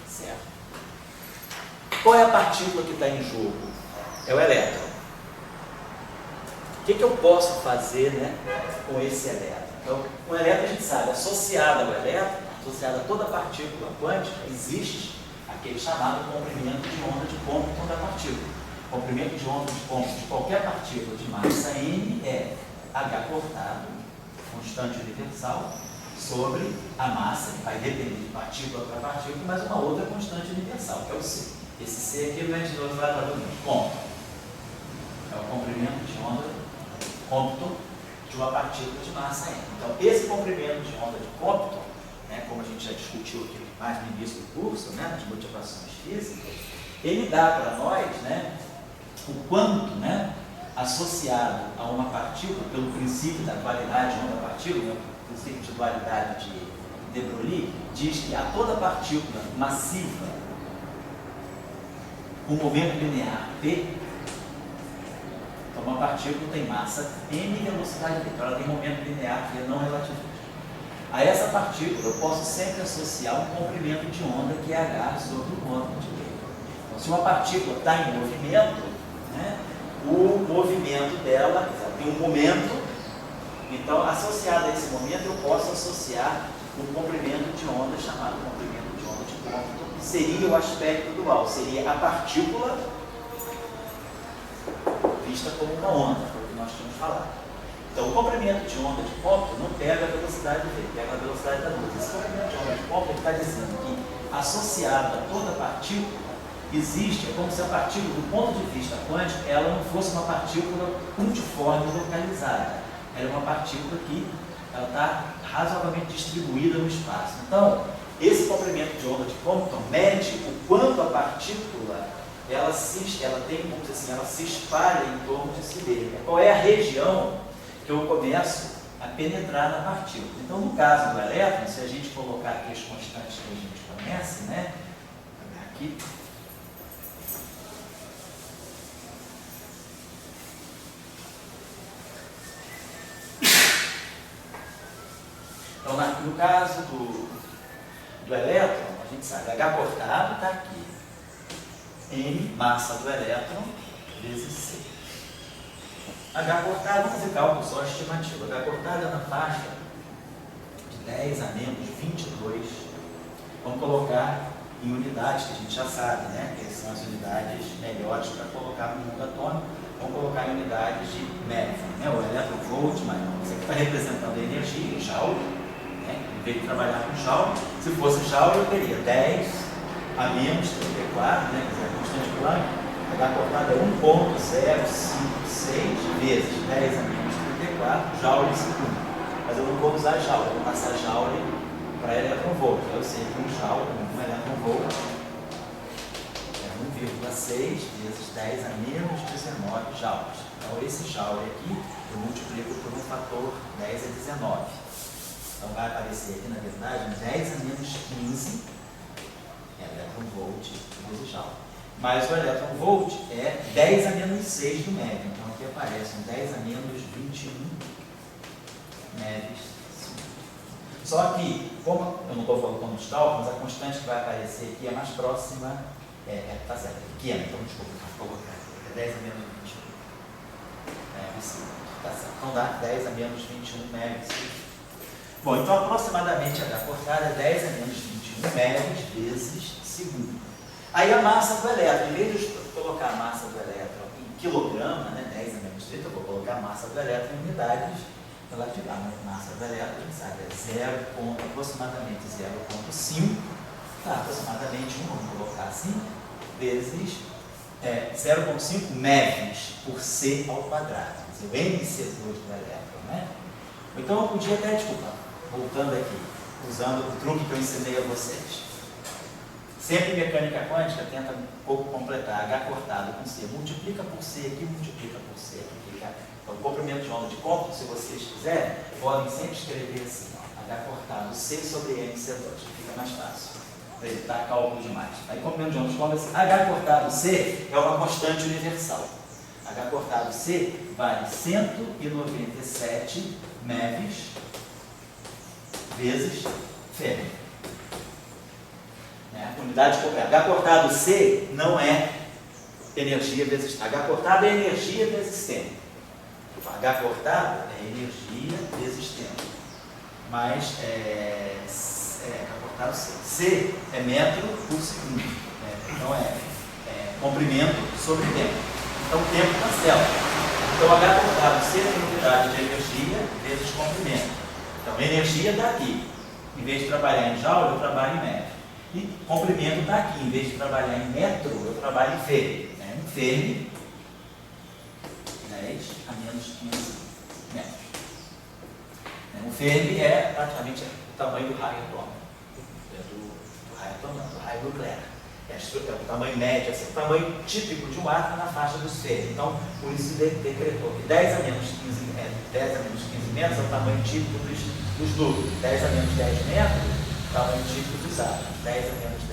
Certo. Qual é a partícula que está em jogo? é o elétron. O que eu posso fazer, né, com esse elétron? Então, o elétron a gente sabe, associado ao elétron, associado a toda partícula quântica, existe aquele chamado comprimento de onda de Compton da partícula. O comprimento de onda de Compton de qualquer partícula de massa m é h cortado, constante universal, sobre a massa, que vai depender de partícula para partícula, mas uma outra constante universal, que é o c. Esse c aqui vem de novo lá do Compton. É o comprimento de onda Compton de uma partícula de massa m. Então, esse comprimento de onda de Compton, né, como a gente já discutiu aqui mais no início do curso, né, nas motivações físicas, ele dá para nós, né, o quanto, né, associado a uma partícula, pelo princípio da dualidade onda-partícula, né, o princípio de dualidade de de Broglie, diz que a toda partícula massiva com momento linear P, então uma partícula tem massa m e velocidade v, então ela tem momento linear P não relativista. A essa partícula eu posso sempre associar um comprimento de onda que é h sobre o módulo de V. Então, se uma partícula está em movimento, né, o movimento dela tem um momento, então associado a esse momento eu posso associar um comprimento de onda chamado comprimento de onda de Compton, que seria o aspecto dual, seria a partícula vista como uma onda, foi o que nós tínhamos falado. Então, o comprimento de onda de Compton não pega a velocidade V, pega a velocidade da luz. Esse comprimento de onda de Compton está dizendo que, associado a toda partícula, existe, é como se a partícula, do ponto de vista quântico, ela não fosse uma partícula uniforme localizada. Ela é uma partícula que está razoavelmente distribuída no espaço. Então, esse comprimento de onda de Compton mede o quanto a partícula ela tem, vamos dizer assim, ela se espalha em torno de si mesma. Qual é a região que eu começo a penetrar na partícula? Então, no caso do elétron, se a gente colocar aqui as constantes que a gente conhece, né? Aqui. Então, no caso do elétron, a gente sabe, H cortado está aqui. M, massa do elétron, vezes C. H cortado, vamos fazer cálculo só estimativo. H cortado é na faixa de 10 a menos 22. Vamos colocar em unidades que a gente já sabe, né? Que são as unidades melhores para colocar no mundo atômico. Vamos colocar em unidades de MeV, né? O eletronvolt, mas isso aqui está representando a energia, Joule, né? Em vez de trabalhar com Joule, se fosse Joule eu teria 10 a menos 34, né? Quer dizer, a constante Planck, H cortado é 1,056 vezes 10 a menos 34 Joule por segundo. Mas eu não vou usar Joule, eu vou passar Joule para eletronvolt. Eu sei que um Joule, um eletronvolt, é 1,6 vezes 10 a menos 19 joules. Então, esse Joule aqui eu multiplico por um fator 10 a 19. Então, vai aparecer aqui, na verdade, 10 a menos 15 eletronvolt vezes Joule. Mas o eletronvolt é 10 a menos 6 do MeV. Então, aqui aparece um 10 a menos 21 MeVs. Só que, como eu não estou colocando os cálculos, a constante que vai aparecer aqui é mais próxima, tá certo, é pequena, então desculpa, vou colocar aqui, é 10 a menos 21. Tá certo, então dá 10 a menos 21 MeVs. Bom, então aproximadamente H cortada é 10 a menos 21 MeVs vezes segundo. Aí a massa do elétron, em vez de colocar a massa do elétron em quilograma, né, 10 a menos 30, eu vou colocar a massa do elétron em unidades relatividade. A massa do elétron, a gente sabe, é aproximadamente 0,5, tá, aproximadamente 1, vamos colocar assim, vezes 0,5 MeVs por C ao quadrado, quer dizer, o MC2 do elétron, né? Então eu podia até, desculpa, voltando aqui, usando o truque que eu ensinei a vocês. Sempre mecânica quântica tenta um pouco completar H cortado com C. Multiplica por C aqui, multiplica por C aqui. Fica, então, o comprimento de onda de Compton, se vocês quiserem, podem sempre escrever assim, ó, H cortado C sobre MC2, que fica mais fácil, para evitar cálculo demais. Aí, comprimento de onda de Compton, H cortado C é uma constante universal. H cortado C vale 197 MeVs vezes Fermi. A unidade de H cortado C não é energia vezes H cortado é energia vezes tempo. H cortado é energia vezes tempo. Mas H cortado C é metro por segundo. Então comprimento sobre tempo. Então tempo cancela. Então H cortado C é unidade de energia vezes comprimento. Então energia está aqui. Em vez de trabalhar em joule, eu trabalho em metro. E comprimento está aqui. Em vez de trabalhar em metro, eu trabalho em Fermi. Um Fermi, 10 a menos 15 metros. Um Fermi é praticamente o tamanho do raio atômico. Do raio atômico, do raio nuclear. É o tamanho médio, é o tamanho típico de um átomo na faixa dos Fermi. Então, por isso decretou que 10 a menos 15 metros é o tamanho típico dos núcleos. 10 a menos 10 metros é o tamanho típico dos átomos. 10 a menos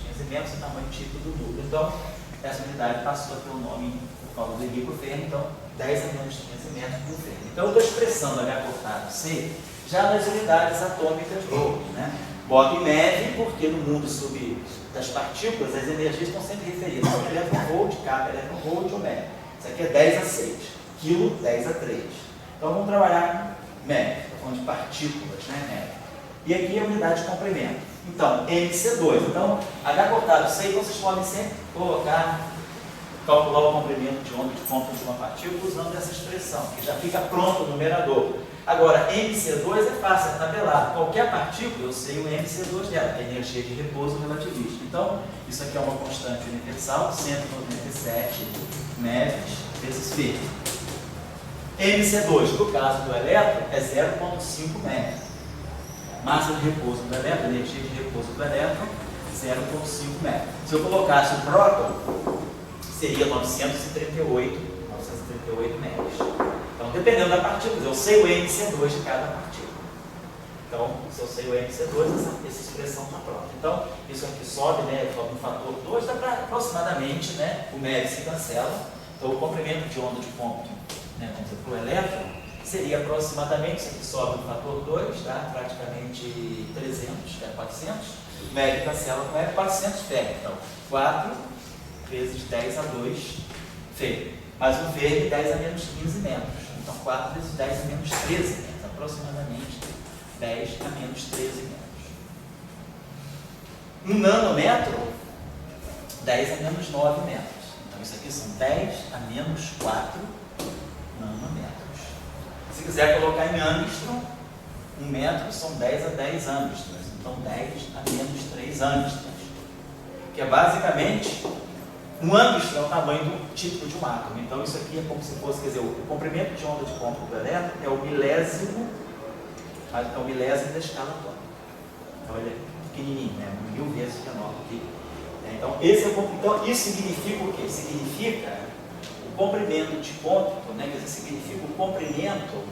15 metros é o tamanho típico do núcleo. Então, essa unidade passou a ter o nome por causa do Henrico Fermi, então 10 a menos 15 metros por Fermi. Então, eu estou expressando H cortado C já nas unidades atômicas volts, né? Boto em MeV porque no mundo das partículas as energias estão sempre referidas ao eletronvolt, K eletronvolt ou MeV. Isso aqui é 10 a 6, quilo 10 a 3. Então vamos trabalhar com MeV, estou falando de partículas, né, MeV. E aqui é a unidade de comprimento. Então, MC2. Então, H cortado C, vocês podem sempre calcular o comprimento de onda de ponto de uma partícula usando essa expressão, que já fica pronto o numerador. Agora, MC2 é fácil, é tabelado. Qualquer partícula, eu sei o MC2 dela, que é energia de repouso relativista. Então, isso aqui é uma constante universal, 197 MeV vezes Φ. MC2, no caso do elétron, é 0,5 MeV. Massa de repouso do elétron, energia de repouso do elétron, 0,5 MeV. Se eu colocasse o próton, seria 938 MeV. Então, dependendo da partícula, eu sei o MC2 de cada partícula. Então, se eu sei o MC2, essa expressão está pronta. Então, isso aqui sobe, né? Sobe no fator 2, dá para aproximadamente, né? O MeV se cancela. Então, o comprimento de onda de ponto, né? Vamos dizer, para o elétron, seria aproximadamente, isso aqui sobe no fator 2, tá? Praticamente 300, 400. O MeV cancela com MeV, 400 Fermi. Então, 4 vezes 10 a 2 Fermi. Mas o Fermi 10 a menos 15 metros. Então, 4 vezes 10 a menos 13 metros. Aproximadamente 10 a menos 13 metros. Um nanômetro, 10 a menos 9 metros. Então, isso aqui são 10 a menos 4 nanômetros. Se quiser colocar em angstrom, 1 metro são 10 a 10 angstroms. Então, 10 a menos 3 angstroms. Que é basicamente, um angstrom é o tamanho típico de um átomo. Então, isso aqui é como se fosse, quer dizer, o comprimento de onda de ponto do elétron é o milésimo da escala atômica. Então, ele é pequenininho, né? 1000 vezes menor do que. Então, então, isso significa o quê? Significa o comprimento de ponto, né? Quer dizer, significa o comprimento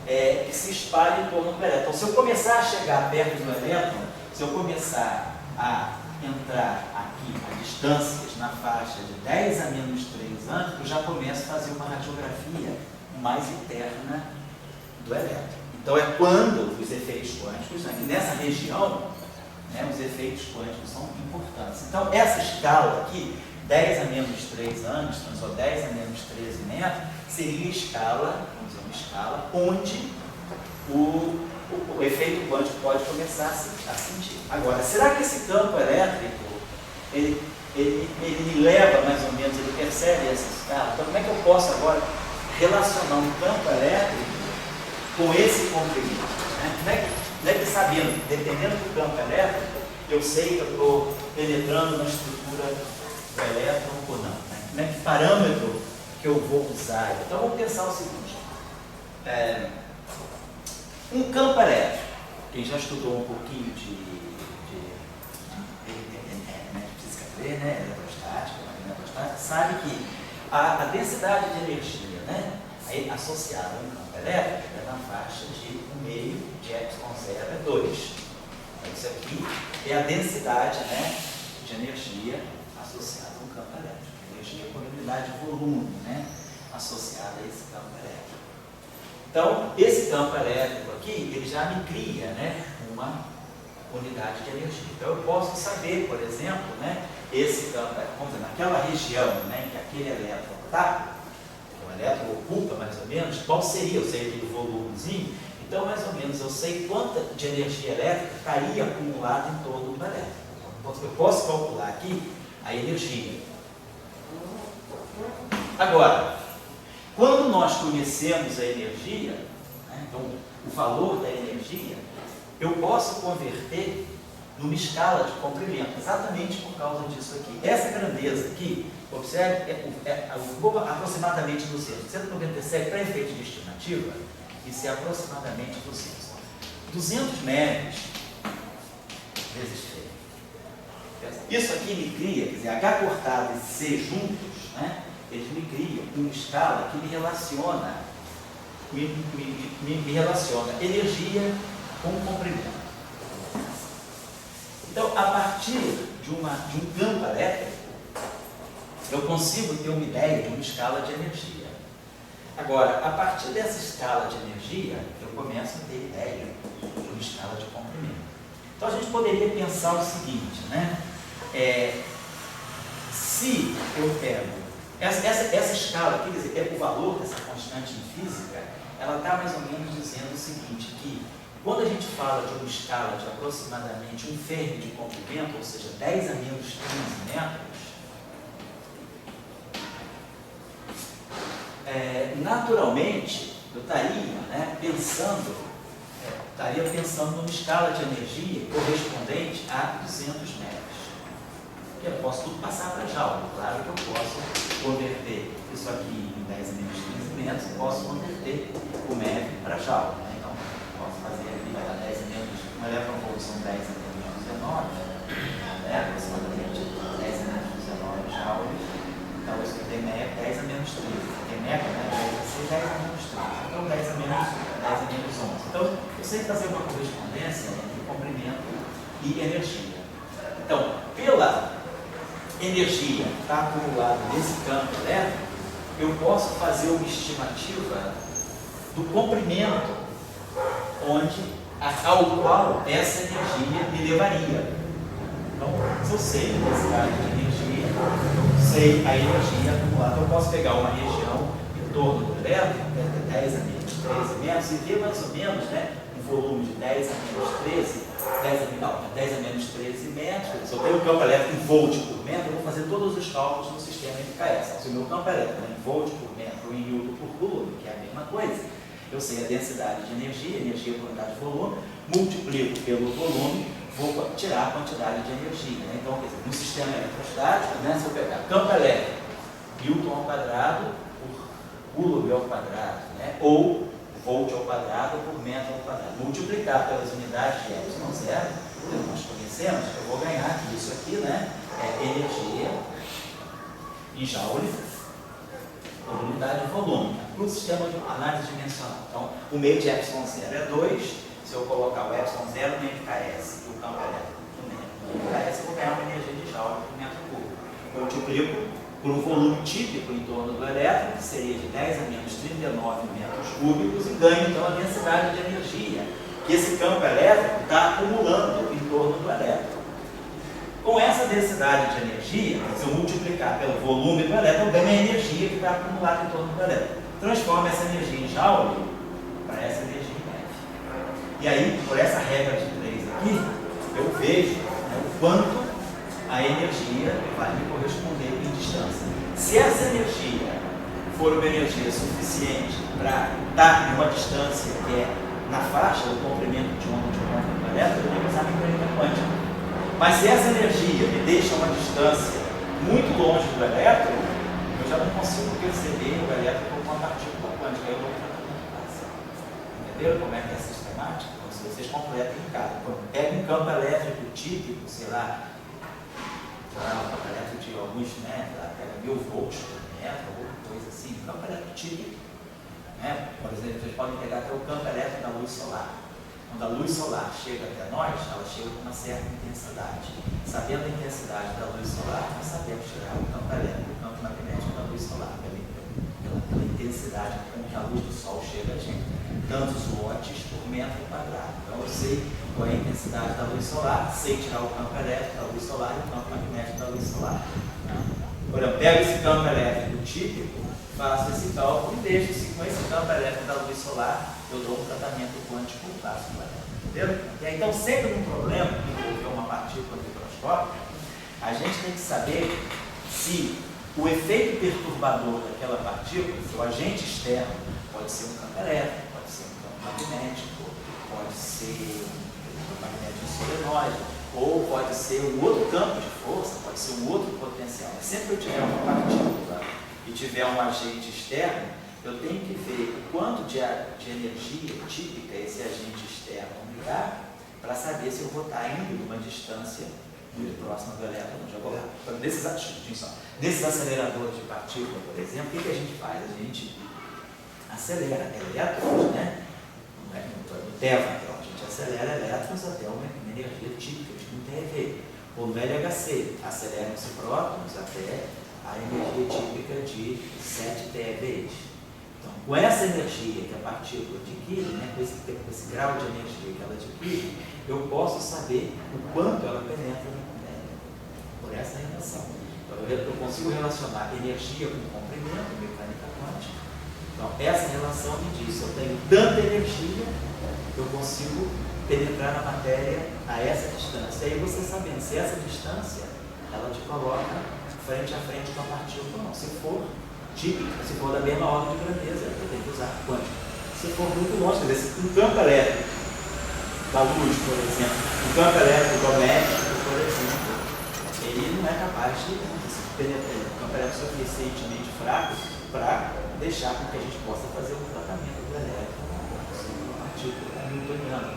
que se espalha em torno do elétron. Então, se eu começar a chegar perto do elétron, se eu começar a entrar aqui a distâncias na faixa de 10 a menos 3 anos, eu já começo a fazer uma radiografia mais interna do elétron. Então, é quando os efeitos quânticos, aqui nessa região, né, os efeitos quânticos são importantes. Então, essa escala aqui, 10 a menos 3 angstroms ou 10 a menos 13 metros, seria a escala, vamos dizer, uma escala onde o efeito quântico pode começar a sentir. Agora, será que esse campo elétrico, ele me leva mais ou menos, ele percebe essa escala? Então, como é que eu posso agora relacionar um campo elétrico com esse comprimento? Né? Como é que sabendo, dependendo do campo elétrico, eu sei que eu estou penetrando na estrutura do elétron ou não? Né? Como é que parâmetro que eu vou usar? Então, vamos pensar o seguinte. Um campo elétrico, quem já estudou um pouquinho de física 3, né, eletrostática, sabe que a densidade de energia, né, associada a um campo elétrico é na faixa de 1,5 de E é 2. Então, isso aqui é a densidade, né, de energia associada a um campo elétrico. Energia com unidade de volume, né, associada a esse campo elétrico. Então, esse campo elétrico aqui, ele já me cria, né, uma unidade de energia. Então, eu posso saber, por exemplo, né, esse campo, vamos dizer, naquela região, né, em que aquele elétron está, o elétron ocupa mais ou menos, qual seria, eu sei aquele volumezinho, então mais ou menos eu sei quanta de energia elétrica estaria acumulada em torno do elétron. Então, eu posso calcular aqui a energia. Agora, quando nós conhecemos a energia, né, então o valor da energia, eu posso converter numa escala de comprimento, exatamente por causa disso aqui. Essa grandeza aqui, observe, aproximadamente 200. 197, para efeito de estimativa, isso é aproximadamente 200. 200 MeV vezes 3. Isso aqui me cria, quer dizer, H cortado e C juntos, né, eles me criam uma escala que me relaciona, me relaciona energia com comprimento. Então, a partir de um campo elétrico, eu consigo ter uma ideia de uma escala de energia. Agora, a partir dessa escala de energia, eu começo a ter ideia de uma escala de comprimento. Então, a gente poderia pensar o seguinte, né? Se eu pego essa escala aqui, quer dizer, o valor dessa constante em física, ela está mais ou menos dizendo o seguinte, que quando a gente fala de uma escala de aproximadamente 1 Fermi de comprimento, ou seja, 10 a menos 15 metros, naturalmente, eu estaria pensando numa escala de energia correspondente a 200 metros. Eu posso tudo passar para joule, claro que eu posso converter isso aqui em 10 a menos 15 metros, posso converter o MeV para joule. Né? Então, posso fazer aqui, vai dar 10 a menos, uma elétron-volt são 10 a menos 19, aproximadamente 10 a menos 19 joules. Então, isso aqui tem MeV 10 a menos 13, tem mega, né? 10 a C, 10 a menos 13, então 10 a menos 11. Então, eu sei fazer uma correspondência entre comprimento e energia. Então, pela energia que está acumulada nesse campo elétrico, eu posso fazer uma estimativa do comprimento ao qual essa energia me levaria. Então, se eu sei a densidade de energia, eu sei a energia acumulada, eu posso pegar uma região em torno do elétron, que é 10 a menos 13 metros, e ver mais ou menos, né, um volume de 10 a menos 13, 10 a menos 13 metros. Se eu tenho um campo elétrico em volt por metro, eu vou fazer todos os cálculos no sistema MKS. Se o meu campo elétrico é em volt por metro ou em Newton por coulomb, que é a mesma coisa, eu sei a densidade de energia por unidade de volume, multiplico pelo volume, vou tirar a quantidade de energia. Né? Então, quer dizer, no sistema eletrostático, né, se eu pegar campo elétrico, Newton ao quadrado por coulomb ao quadrado, né, ou volt ao quadrado por metro ao quadrado, multiplicar pelas unidades de ε0, que nós conhecemos, eu vou ganhar aqui, isso aqui, né, é energia em joule por unidade de volume, para o sistema de análise dimensional. Então, o meio de ε0 é 2, se eu colocar o ε0 no MKS e o campo elétrico no MKS, eu vou ganhar uma energia de joule por metro cúbico. Eu multiplico por um volume típico em torno do elétron, que seria de 10 a menos 39 metros cúbicos, e ganho então a densidade de energia que esse campo elétrico está acumulando em torno do elétron. Com essa densidade de energia, se eu multiplicar pelo volume do elétron, eu ganho a energia que está acumulada em torno do elétron. Transformo essa energia em joule para essa energia em MeV. E aí, por essa regra de 3 aqui, eu vejo, né, o quanto a energia vai me corresponder em distância. Se essa energia for uma energia suficiente para estar em uma distância que é na faixa do comprimento de onda de um campo elétrico, eu devo usar a mecânica quântica. Mas se essa energia me deixa uma distância muito longe do elétron, eu já não consigo perceber o elétron como uma partícula quântica. Eu vou para a casa. Entenderam como é que é essa sistemática? Então, se vocês completam em casa, pega um campo elétrico típico, sei lá, um campo elétrico de alguns, né, pega 1000 volts por metro, alguma coisa assim, campo elétrico típico. Né? Por exemplo, vocês podem pegar até o campo elétrico da luz solar. Quando a luz solar chega até nós, ela chega com uma certa intensidade. Sabendo a intensidade da luz solar, nós sabemos tirar o campo elétrico, o campo magnético da luz solar, pela intensidade com que a luz do sol chega a gente. tantos watts por metro quadrado. Então eu sei qual é a intensidade da luz solar, sei tirar o campo elétrico da luz solar e o campo magnético da luz solar. Por exemplo, pego esse campo elétrico típico, faço esse cálculo e deixo com esse campo elétrico da luz solar, eu dou um tratamento quântico básico. Entendeu? E aí, então, sempre num problema que envolve uma partícula microscópica, a gente tem que saber se o efeito perturbador daquela partícula, se o agente externo, pode ser um campo elétrico, pode ser um campo magnético, pode ser um campo magnético solenoide, ou pode ser um outro campo de força, pode ser um outro potencial. Mas sempre que eu tiver uma partícula e tiver um agente externo, eu tenho que ver o quanto de energia típica esse agente externo me dá, para saber se eu vou estar indo numa distância muito próxima do elétron onde eu vou lá. Então, desses aceleradores de partícula, por exemplo, o que a gente faz? A gente acelera elétrons, né? No TeV, então, a gente acelera elétrons até uma energia típica de 1 TeV. Ou no LHC, aceleram-se prótons até a energia típica de 7 TeVs. Então, com essa energia que a partícula adquire, né, com esse grau de energia que ela adquire, eu posso saber o quanto ela penetra no matéria, por essa relação. Então, eu consigo relacionar energia com comprimento, mecânica quântica. Então, essa relação me diz, se eu tenho tanta energia, eu consigo penetrar na matéria a essa distância. E aí você sabendo se essa distância, ela te coloca frente a frente com a partícula ou não. Se for típica, se for da mesma ordem de grandeza, eu tenho que usar quântica. Se for muito longe, quer dizer, um campo elétrico da luz, por exemplo, um campo elétrico doméstico, por exemplo, ele não é capaz de penetrar, um campo elétrico suficientemente fraco para deixar com que a gente possa fazer um tratamento do elétrico, uma partícula newtoniana.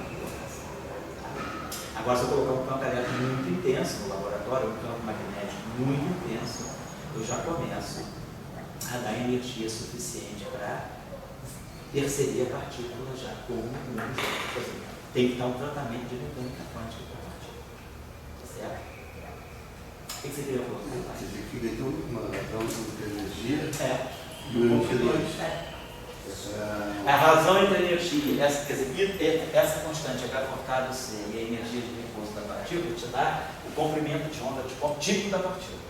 Agora, se eu colocar um campo elétrico muito intenso no laboratório, um campo magnético muito intenso, eu já começo a dar energia suficiente para perceber a partícula já como tem que dar um tratamento de mecânica quântica para a partícula. Certo? O que você queria falar? Você fica então uma razão de energia e o energia 2. A razão entre a energia, essa constante H cortado C e a energia de repouso da partícula te dá o comprimento de onda típico da partícula.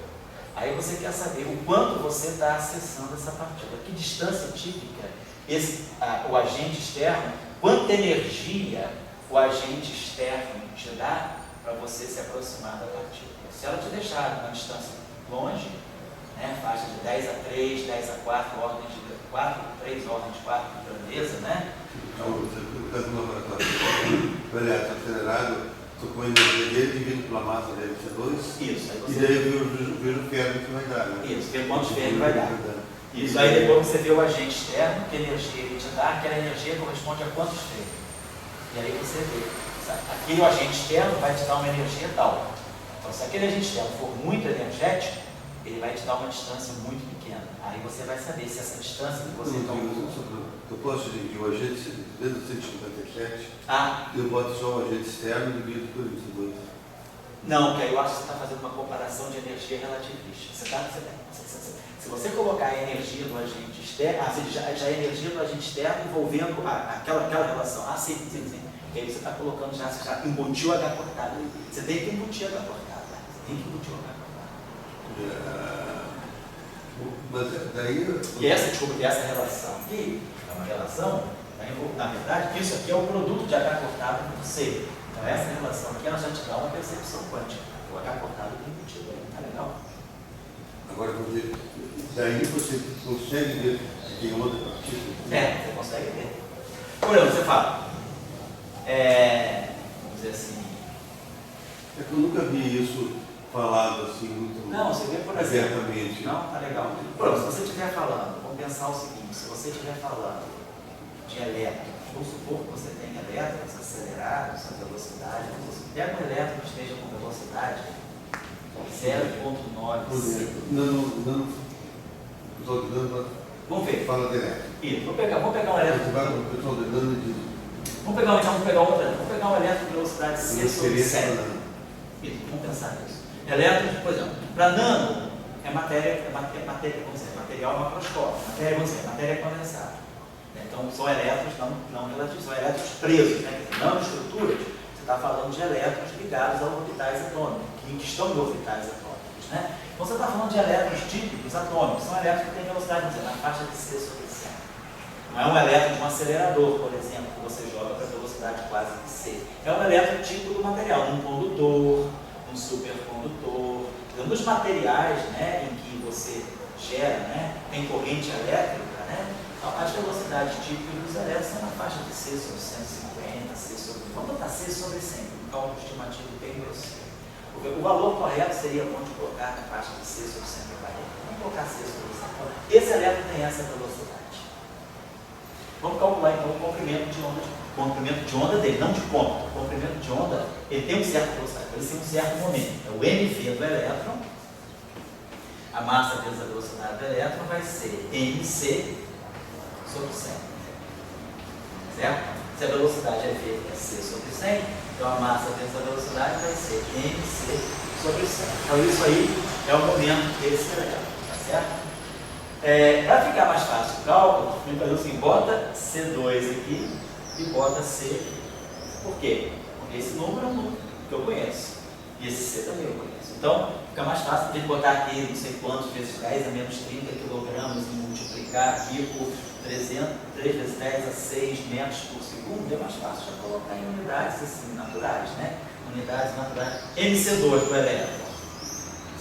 Aí você quer saber o quanto você está acessando essa partícula, que distância típica o agente externo, quanta energia o agente externo te dá para você se aproximar da partícula. Se ela te deixar numa distância longe, né, faixa de 10 a 3, 10 a 4, 3 ordens de 4 de grandeza, né? Então, no caso do laboratório, o elétron acelerado, tu põe a energia dele, divide pela massa dele, C2. Isso. Aí você... E daí eu vejo o ferro que vai dar, né? Isso, ver quantos ferros vai dar. Isso, aí depois você vê o agente externo, que energia ele te dá, aquela energia corresponde a quantos ferros. E aí você vê, aquele agente externo vai te dar uma energia tal. Então, se aquele agente externo for muito energético, ele vai te dar uma distância muito pequena. Aí você vai saber se essa distância que você calculou... Eu posso dividir o agente dentro do 157, eu boto só o agente externo e divido por isso, 2. Não, porque aí eu acho que você está fazendo uma comparação de energia relativista. Se você colocar a energia do agente externo, já a energia do agente externo envolvendo aquela relação. Sim. E aí você está colocando, já embutiu H cortado. Você tem que embutir H cortado. Mas daí... E essa relação aqui é uma relação, na verdade, isso aqui é o produto de H cortado com C. Então essa relação aqui ela já te dá uma percepção quântica. O H cortado tem embutido aí, tá legal? Agora, daí você consegue ver que tem outra partícula? Você consegue ver. Por exemplo, você fala, vamos dizer assim... É que eu nunca vi isso falado assim muito você vê, por exemplo, abertamente. Não, tá legal. Por exemplo, se você estiver falando, vamos pensar o seguinte, se você estiver falando de elétrons, vamos supor que você tem elétrons acelerados a velocidade, você pega um elétron que esteja com velocidade 0,9. Vamos ver. Fala de elétron. Isso, vamos pegar um elétron. Vamos pegar um elétron de velocidade C sobre 7. Isso, vamos pensar nisso. Elétrons, por exemplo, para nano é matéria, vamos dizer, material macroscópico, matéria condensada. Né? Então, são elétrons não relativos, são elétrons presos, né? Quer dizer, não estruturas, você está falando de elétrons ligados a orbitais atômicos, que estão em orbitais atômicos, né? Então, você está falando de elétrons típicos atômicos, são elétrons que têm velocidade, vamos dizer, na faixa de C sobre C. Não é um elétron de um acelerador, por exemplo, que você joga para velocidade quase de C. É um elétron típico do material, um condutor, um supercondutor. Então, nos materiais, né, em que você gera, né, tem corrente elétrica, né, as velocidades típicas dos elétrons são na faixa de C sobre 150, C sobre... Vamos botar C sobre 100, um cálculo estimativo bem grosseiro. O valor correto seria colocar na faixa de C sobre 140. Vamos colocar C sobre 100. Esse elétron tem essa velocidade. Vamos calcular então o comprimento de onda dele, não de ponto. O comprimento de onda, ele tem um certo velocidade, ele tem um certo momento. É o mv do elétron, a massa vezes a velocidade do elétron vai ser mc sobre 100. Certo? Se a velocidade é v, é c sobre 100, então a massa vezes a velocidade vai ser mc sobre 100. Então isso aí é o momento desse elétron, tá certo? Para ficar mais fácil o cálculo, a gente vai fazer assim, bota C2 aqui e bota C aqui. Por quê? Porque esse número é um número que eu conheço. E esse C também eu conheço. Então, fica mais fácil de botar aqui não sei quantos vezes 10 a menos 30 quilogramas e multiplicar aqui por 3 vezes 10 a 6 metros por segundo. É mais fácil já colocar em unidades assim, naturais, né? Unidades naturais. MC2 do elétron,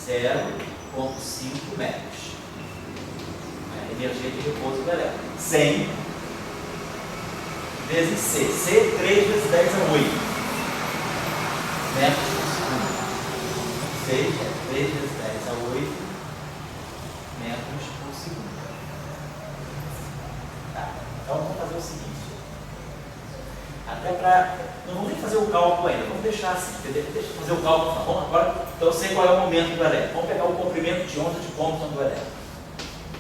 0,5 metros. Energia de repouso do elétron. 100 vezes C. C, 3 vezes 10 a 8 metros por segundo. 6 é 3 vezes 10 a 8 metros por segundo. Tá. Então vamos fazer o seguinte. Até para... Não vamos nem fazer o cálculo ainda. Vamos deixar assim. Deixa eu fazer o cálculo. Tá bom? Agora então eu sei qual é o momento do elétron. Vamos pegar o comprimento de onda de Compton do elétron.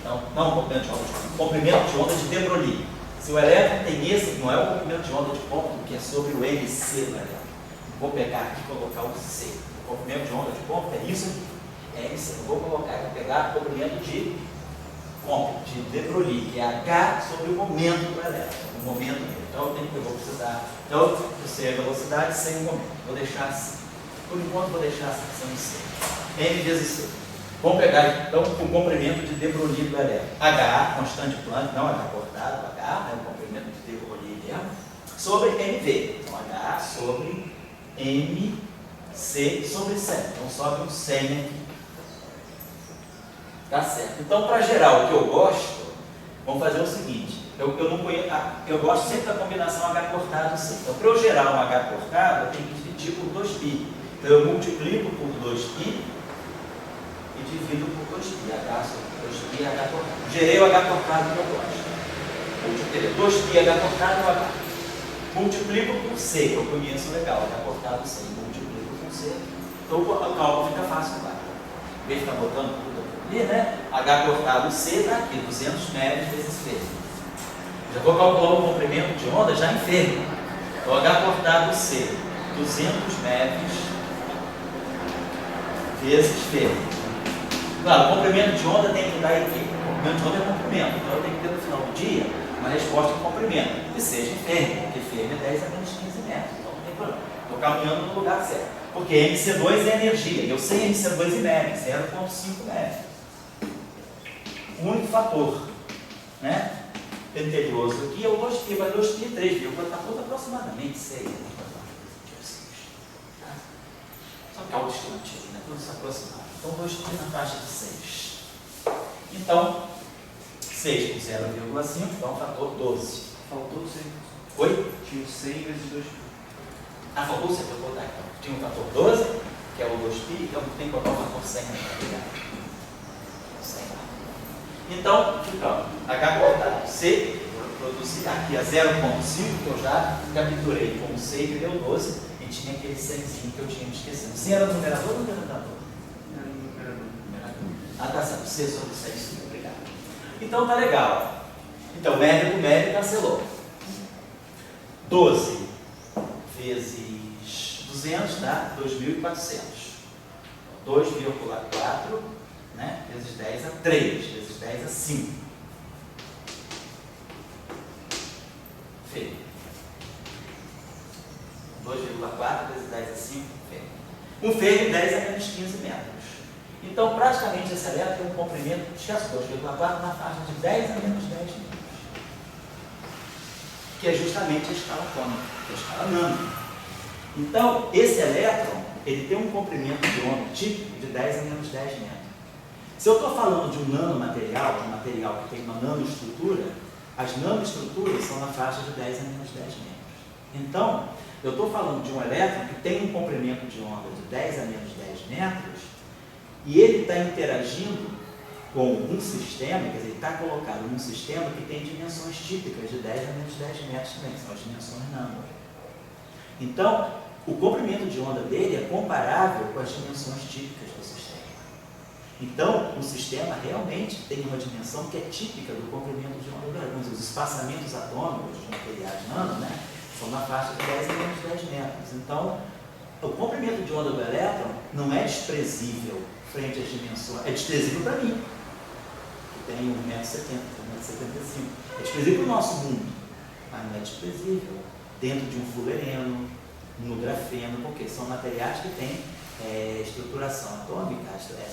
Então, não o comprimento de onda, comprimento de onda de de Broglie. Se o elétron tem esse, não é o comprimento de onda de Compton, que é sobre o MC do elétron. Vou pegar aqui e colocar o C. O comprimento de onda de Compton é isso aqui. É MC. Eu vou colocar, vou pegar o comprimento de Compton, de de Broglie, que é H sobre o momento do elétron. O momento dele. Então, eu vou precisar. Então, eu sei a velocidade sem o momento. Vou deixar assim. Por enquanto, vou deixar assim, sem o C. M vezes C. Vamos pegar, então, o comprimento de de Broglie do elétron. H, constante Planck, não H cortado, H, é o comprimento de de Broglie mesmo, sobre MV. Então, H sobre MC sobre 100. Então, sobe um 100 aqui. Tá certo. Então, para gerar o que eu gosto, vamos fazer o seguinte. Eu não conheço, eu gosto sempre da combinação H cortado C. Então, para eu gerar um H cortado, eu tenho que dividir por 2π. Então, eu multiplico por 2π e divido por 2π, H sobre 2π, H cortado. Gerei o H cortado que eu gosto. Multiplico 2π, H cortado, H. Multiplico por C, que eu conheço legal, H cortado C. Multiplico por C. Então o cálculo fica fácil lá. Em vez de ficar botando tudo ali, né? H cortado C está aqui, 200 metros vezes F. Já vou calcular o comprimento de onda já em F. Então H cortado C, 200 metros vezes F. Claro, o comprimento de onda tem que dar aqui. O comprimento de onda é comprimento. Então eu tenho que ter no final do dia uma resposta de comprimento. Que seja em fermo, porque fermo é 10 a menos 15 metros. Então não tem problema. Estou caminhando no lugar certo. Porque MC2 é energia. Eu sei MC2 em metros, 0,5 metros. O único fator, né, pentelioso aqui é o 2π, mas 2π e 3π. Está tudo aproximadamente 6. Só cálculo estimativo, né? Tudo se aproximado. Então, 2π na faixa de 6. Então, 6 por 0,5 dá um fator 12. Faltou 100. Oi? Tinha 100 vezes 2π. Ah, faltou 100, vou botar então. Tinha um fator 12, que é o 2π, então tem que botar um fator 100 aqui. 100. Então, H cortado C, produzi aqui a 0,5, que eu já capturei com o C que deu 12, e tinha aquele 100zinho que eu tinha esquecido. C era numerador ou denominador? Ah, tá certo. C sobre 100, sim, obrigado. Então tá legal. Então, média por média cancelou. 12 vezes 200 dá 2.400. 2,4, né, vezes 10 a 3, vezes 10 a 5. 2,4 vezes 10 a 5 Feg. Um Feg 10 a menos 15 metros. Então, praticamente, esse elétron tem um comprimento, esquece 2,4, na faixa de 10 a menos 10 metros. Que é justamente a escala atômica, que é a escala nano. Então, esse elétron, ele tem um comprimento de onda típico de 10 a menos 10 metros. Se eu estou falando de um nanomaterial, um material que tem uma nanoestrutura, as nanoestruturas são na faixa de 10 a menos 10 metros. Então, eu estou falando de um elétron que tem um comprimento de onda de 10 a menos 10 metros e ele está interagindo com um sistema, quer dizer, ele está colocado num sistema que tem dimensões típicas de 10 a menos 10 metros também, que são as dimensões nano. Então, o comprimento de onda dele é comparável com as dimensões típicas do sistema. Então, o sistema realmente tem uma dimensão que é típica do comprimento de onda do elétron. Os espaçamentos atômicos de materiais nano, né, são na faixa de 10 a menos 10 metros. Então, o comprimento de onda do elétron não é desprezível frente às dimensões. É desprezível para mim, que tenho 1,70m, 1,75m. É desprezível para o nosso mundo, mas não é desprezível dentro de um fulereno, no grafeno, porque são materiais que têm estruturação atômica,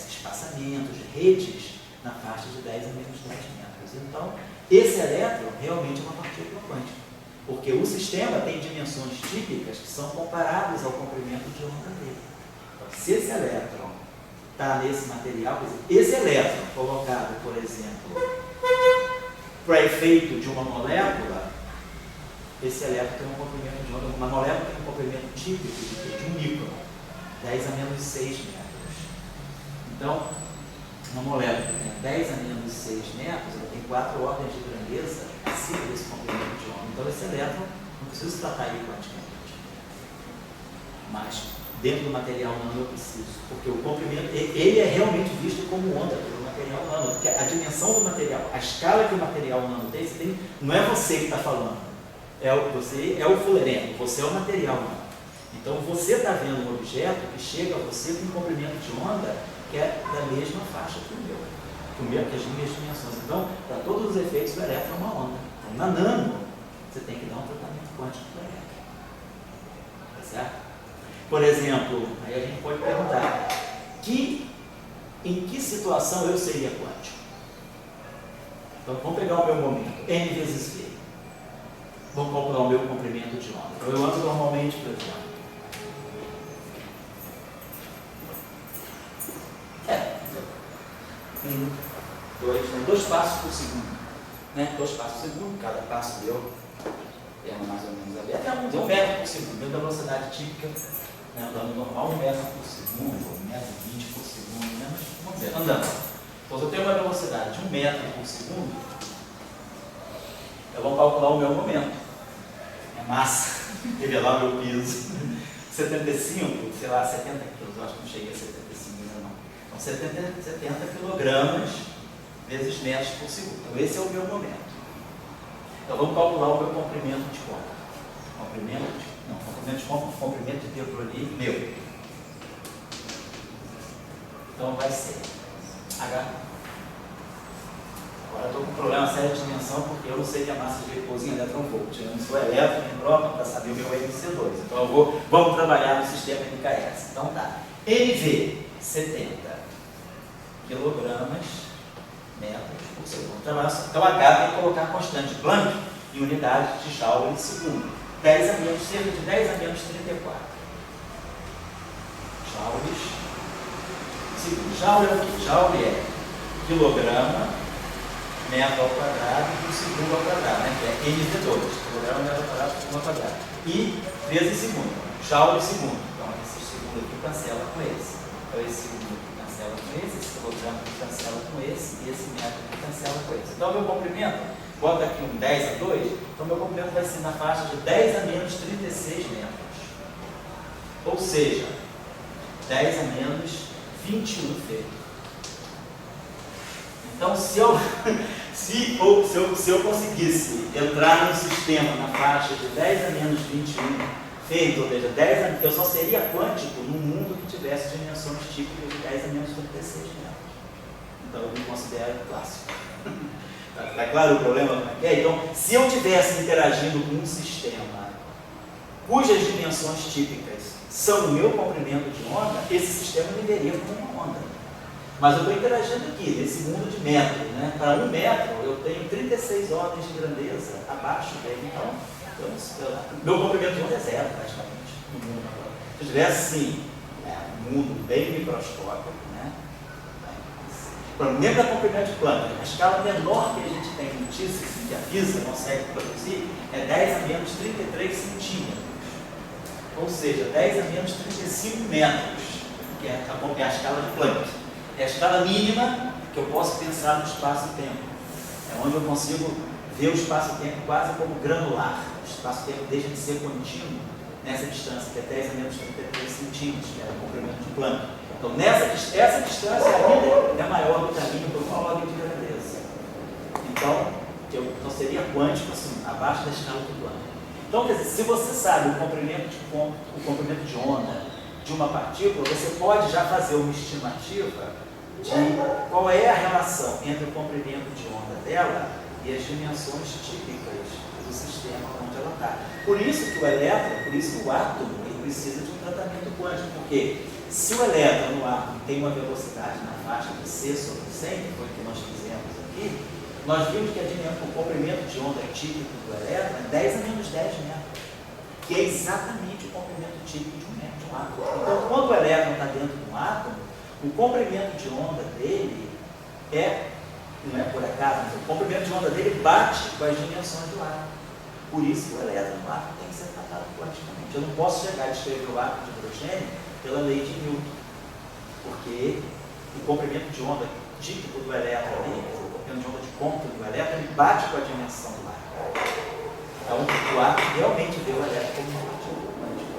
espaçamentos, redes na faixa de 10 a menos 10 metros. Então, esse elétron realmente é uma partícula quântica, porque o sistema tem dimensões típicas que são comparáveis ao comprimento de onda dele. Então, se esse elétron está nesse material, quer dizer, esse elétron colocado, por exemplo, para efeito de uma molécula, esse elétron tem um comprimento de onda, uma molécula tem um comprimento típico de um micron, 10 a menos 6 metros. Então, uma molécula que tem 10 a menos 6 metros, ela tem 4 ordens de grandeza acima desse comprimento de onda. Então, esse elétron, não preciso tratar ele quanticamente. Mas, dentro do material nano, eu preciso. Porque o comprimento, ele é realmente visto como onda pelo material nano. Porque a dimensão do material, a escala que o material nano tem, não é você que está falando. Você é o fulereno, você é o material nano. Então, você está vendo um objeto que chega a você com um comprimento de onda que é da mesma faixa que o meu, que as minhas dimensões. Então, para todos os efeitos, o elétron é uma onda. Então, na nano, você tem que dar um tratamento quântico para o elétron. Tá certo? Por exemplo, aí a gente pode perguntar, em que situação eu seria quântico? Então, vamos pegar o meu momento, n vezes v. Vamos calcular o meu comprimento de onda. Então, eu ando normalmente, por exemplo. Tem 2 passos por segundo. Né? 2 passos por segundo, cada passo meu é mais ou menos ali. Até 1 metro por segundo, dentro da velocidade típica, né? Andando normal, 1 metro por segundo, ou 1,20 m por segundo, né? Mas, vamos dizer, andando. Então, se eu tenho uma velocidade de 1 metro por segundo, eu vou calcular o meu momento. É massa, revelar meu peso. 75, sei lá, 70 quilos, eu acho que não cheguei a 75 ainda não. Então, 70 quilogramas vezes metros por segundo. Então, esse é o meu momento. Então, vamos calcular o meu comprimento de corpo. Comprimento de tempo ali, meu. Então, vai ser H. Agora, eu estou com um problema sério de dimensão, porque eu não sei que a massa de repouso em eletron-volt. Eu não sou elétron nem próton para saber o meu MC2. Então, vamos trabalhar no sistema NKS. Então, tá. NV, 70 quilogramas metros por segundo. Então, H tem que colocar a constante Planck em unidades de Joule em segundo. 10 a menos, cerca de 10 a menos 34. Joules segundo. Joule é o que? Joule é quilograma metro ao quadrado por segundo ao quadrado, né? Que é NV2, quilograma metro ao quadrado por segundo ao quadrado. E vezes segundo, Joule segundo. Então, esse segundo aqui cancela com esse. Então, esse segundo aqui cancela com esse quilograma aqui cancela com esse, e esse metro aqui cancela com esse. Então, meu comprimento, bota aqui um 10 a 2, então meu comprimento vai ser na faixa de 10 a menos 36 metros. Ou seja, 10 a menos 21 feito. Então, se eu conseguisse entrar num sistema na faixa de 10 a menos 21 feito, ou seja, eu só seria quântico num mundo que tivesse dimensões típicas de 10 a menos 36 metros. Então, eu me considero clássico. Está claro o problema? Então, se eu estivesse interagindo com um sistema cujas dimensões típicas são o meu comprimento de onda, esse sistema deveria como uma onda. Mas eu estou interagindo aqui, nesse mundo de metros, né? Para 1 metro, eu tenho 36 ordens de grandeza abaixo dele. Então, meu comprimento de onda é zero, praticamente, no mundo agora. Se eu tivesse, assim, um mundo bem microscópico, né? Mesmo da comprimento de planta, a escala menor que a gente tem em notícias, que a física consegue produzir, é 10 a menos 33 centímetros. Ou seja, 10 a menos 35 metros, que é a escala de Planck. É a escala mínima que eu posso pensar no espaço-tempo. É onde eu consigo ver o espaço-tempo quase como granular. O espaço-tempo deixa de ser contínuo nessa distância, que é 10 a menos 33 centímetros, que é o comprimento de Planck. Então, essa distância ainda é maior do caminho por uma ordem de grandeza. Então seria quântico, assim, abaixo da escala do Planck. Então, quer dizer, se você sabe o comprimento de onda de uma partícula, você pode já fazer uma estimativa de qual é a relação entre o comprimento de onda dela e as dimensões típicas do sistema onde ela está. Por isso que o elétron, por isso que o átomo, ele precisa de um tratamento quântico, porque se o elétron no átomo tem uma velocidade na faixa de C sobre 100, que foi o que nós fizemos aqui, nós vimos que o comprimento de onda típico do elétron é 10 a menos 10 metros, que é exatamente o comprimento típico de um átomo. Então, quando o elétron está dentro de um átomo, o comprimento de onda dele não é por acaso, mas o comprimento de onda dele bate com as dimensões do átomo. Por isso que o elétron no átomo tem que ser tratado quanticamente. Eu não posso chegar a descrever o átomo de hidrogênio pela lei de Newton, porque o comprimento de onda típico do elétron ali, o comprimento de onda de cômputo do elétron, ele bate com a dimensão do átomo. Então, o átomo realmente vê o elétron como uma partícula quântica.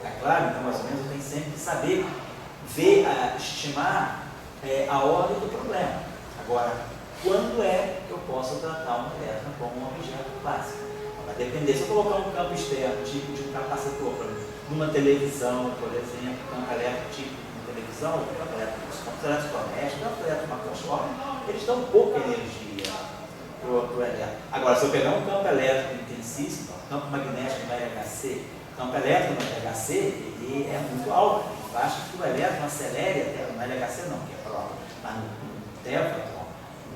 É claro? Então, mais ou menos, eu tenho sempre que saber estimar a ordem do problema. Agora, quando é que eu posso tratar um elétron como um objeto clássico? Vai depender. Se eu colocar um campo externo, tipo de um capacitor, numa televisão, por exemplo, campo elétrico tipo de uma televisão, campo elétrico, os campos elétricos domésticos, campo elétrico macroscópico, eles dão pouca energia para o elétron. Agora, se eu pegar um campo elétrico intensíssimo, campo magnético no LHC, campo elétrico no LHC, ele é muito alto. Basta que o elétron acelere até, no LHC não, que é próprio, mas no Tevatron,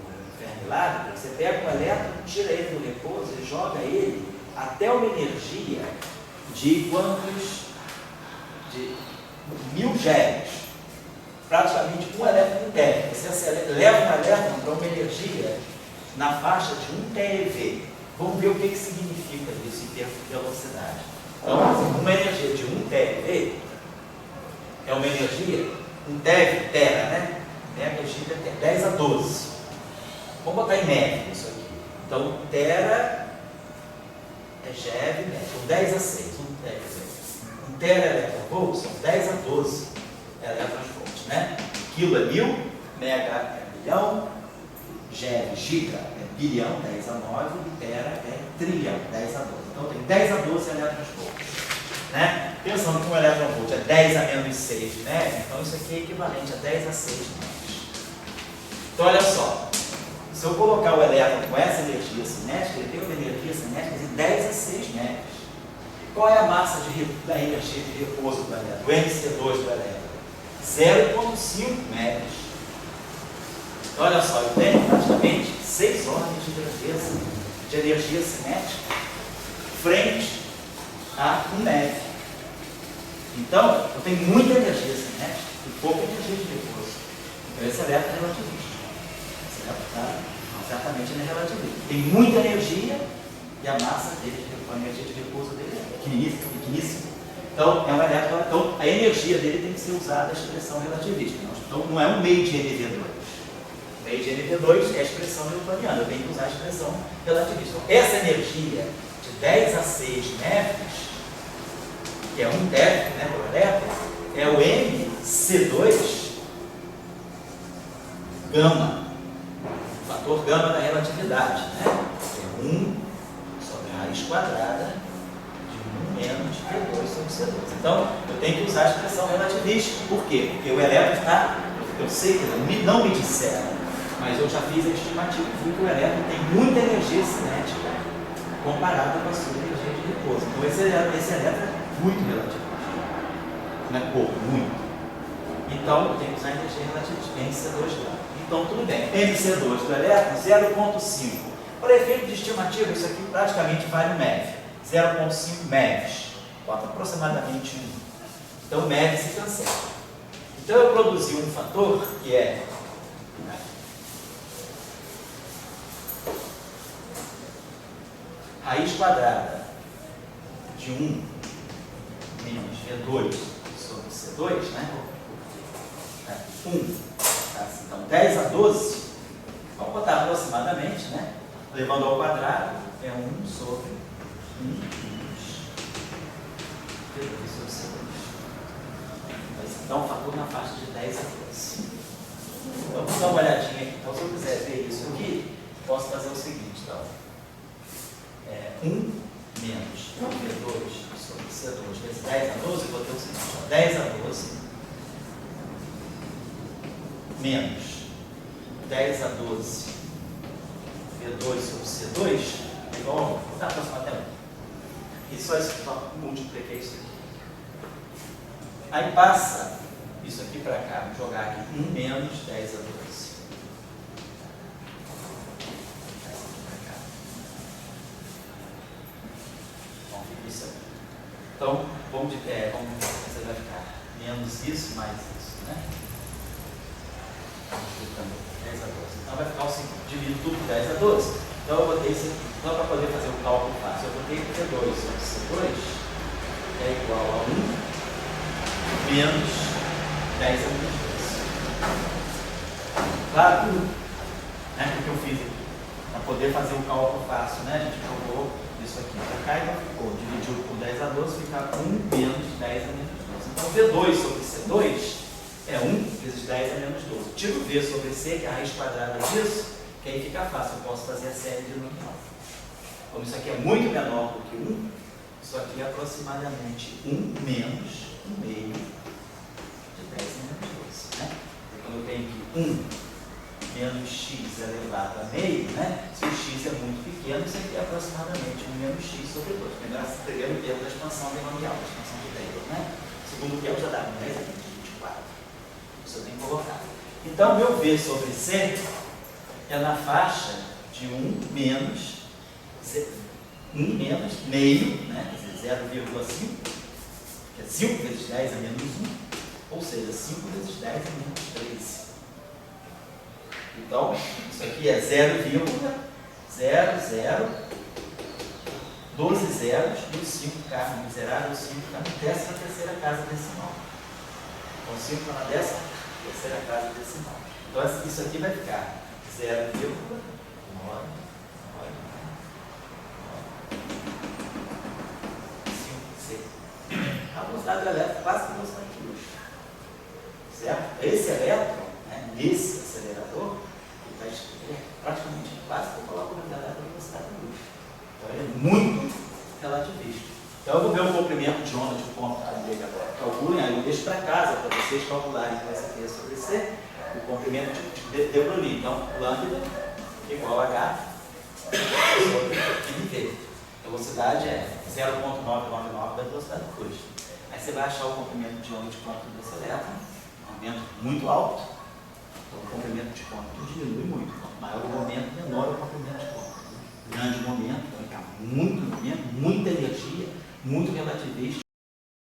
no Fermilab, você pega o elétron, tira ele do repouso e joga ele até uma energia de quantos? De 1000 GeV. Praticamente um elétron TeV. Você leva um elétron para uma energia na faixa de 1 TeV. Vamos ver o que significa isso em termos de velocidade. Então, uma energia de 1 TeV é uma energia, um TeV, tera, né? Energia de 10 a 12. Vamos botar em média isso aqui. Então, tera é GeV médio, 10 a 6. Um tera eletronvolt são 10 a 12 eletronvolts, né? Quilo é 1000, mega é milhão, GeV, giga é bilhão, 10 a 9, e tera é trilhão, 10 a 12. Então, tem 10 a 12 eletronvolts. Né? Pensando que um eletronvolt é 10 a menos 6 médio, então isso aqui é equivalente a 10 a 6 médios. Então, olha só, se eu colocar o elétron com essa energia cinética, ele tem uma energia cinética de 10 a 6 médios. Qual é a massa da energia de repouso do elétron? O MC2 do elétron? 0,5 médios. Então, olha só, eu tenho praticamente 6 ordens de grandeza de energia cinética frente a 1 MeV. Então, eu tenho muita energia cinética e pouca energia de repouso. Então, esse elétron é relativista. Esse elétron está, certamente, ele é relativista. Tem muita energia e a massa dele, a energia de repouso dele é pequeníssima. Então, é um elétron. Então, a energia dele tem que ser usada a expressão relativista. Então, não é um meio de NV2. O meio de NV2 é a expressão newtoniana. Eu tenho que usar a expressão relativista. Então, essa energia de 10 a 6 MeVs, que é 1 TeV, né, por elétron, é o MC2 gama, o fator gama da relatividade, né? É 1 sobre a raiz quadrada de 1 menos V2 sobre C2. Então, eu tenho que usar a expressão relativista. Por quê? Porque o elétron está, eu sei que não me disseram, mas eu já fiz a estimativa e vi que o elétron tem muita energia cinética comparada com a sua energia de de repouso. Então esse elétron é muito relativo. Não é pouco, muito. Então eu tenho que usar energia relativista, MC2 lá. Então tudo bem, MC2 do elétron, 0,5. Para efeito de estimativa, isso aqui praticamente vale um MeV. 0,5 MeVs. Bota aproximadamente 1. Então o MeV se cancela. Então eu produzi um fator que é raiz quadrada de 1 menos V2 sobre C2, né? 1. Então 10 a 12, vamos botar aproximadamente, né? Levando ao quadrado, é 1 sobre 1 menos V2 sobre C2. Então, o fator na faixa de 10 a 12. Então, vamos dar uma olhadinha aqui. Então, se eu quiser ver isso aqui, posso fazer o seguinte, então. 1 menos V2 sobre C2 vezes 10 a 12, eu vou ter o seguinte, ó, 10 a 12 menos 10 a 12 V2 sobre C2 é igual a 1. Vou dar próximo até 1. E só multipliquei isso aqui. Aí passa isso aqui para cá, vou jogar aqui 1 menos 10 a 12. Bom, fica isso aqui. Então, você vai ficar menos isso, mais isso, né? Multiplicando 10 a 12. Então vai ficar o seguinte, divido tudo por 10 a 12. Então eu botei isso aqui. Então para poder fazer o cálculo fácil, eu botei que V2 sobre C2 é igual a 1 menos 10 a menos 12. Claro? Né? O que eu fiz aqui? Para poder fazer o cálculo fácil, né? A gente jogou isso aqui para cá e não ficou. Dividiu por 10 a 12, fica 1 menos 10 a menos 12. Então V2 sobre C2 é 1 vezes 10 a menos 12. Tiro V sobre C, que é a raiz quadrada disso, que aí fica fácil, eu posso fazer a série de nominal. Como isso aqui é muito menor do que 1, isso aqui é aproximadamente 1 menos 1 meio de 10 a menos 12. Né? Então, quando eu tenho aqui 1 menos x elevado a meio, né? Se o x é muito pequeno, isso aqui é aproximadamente 1 menos x sobre 2. Primeiro termo da expansão binomial, da expansão de Taylor. Né? Segundo termo já dá 10 a menos 24. Isso eu tenho que colocar. Então, meu V sobre C é na faixa de 1 menos meio, né? Quer dizer, 0,5, que é 5 vezes 10 a menos 1, ou seja, 5 vezes 10 a menos 13. Então, isso aqui é 12 zeros e os 5K, miserável 5K, na 13ª casa decimal. Então, 5 está na 13ª casa decimal. Então, isso aqui vai ficar 0,9. A velocidade do elétron quase que a velocidade de luz. Certo? Esse elétron, né, nesse acelerador, ele é praticamente quase que eu coloco no elétron a velocidade da luz. Então ele é muito relativista. Então eu vou ver o comprimento de onda de ponto dele agora. Calculem, aí eu deixo para casa para vocês calcularem com essa aqui sobre C, o comprimento de Broglie. Então, lambda igual a H sobre NV. A velocidade é 0,999 da velocidade da luz. Aí você vai achar o comprimento de onda de ponto desse elétron, um momento muito alto. Então o comprimento de ponto diminui muito. Quanto maior o momento, menor o comprimento de ponto. Grande momento, então está muito movimento, muita energia, muito relativista,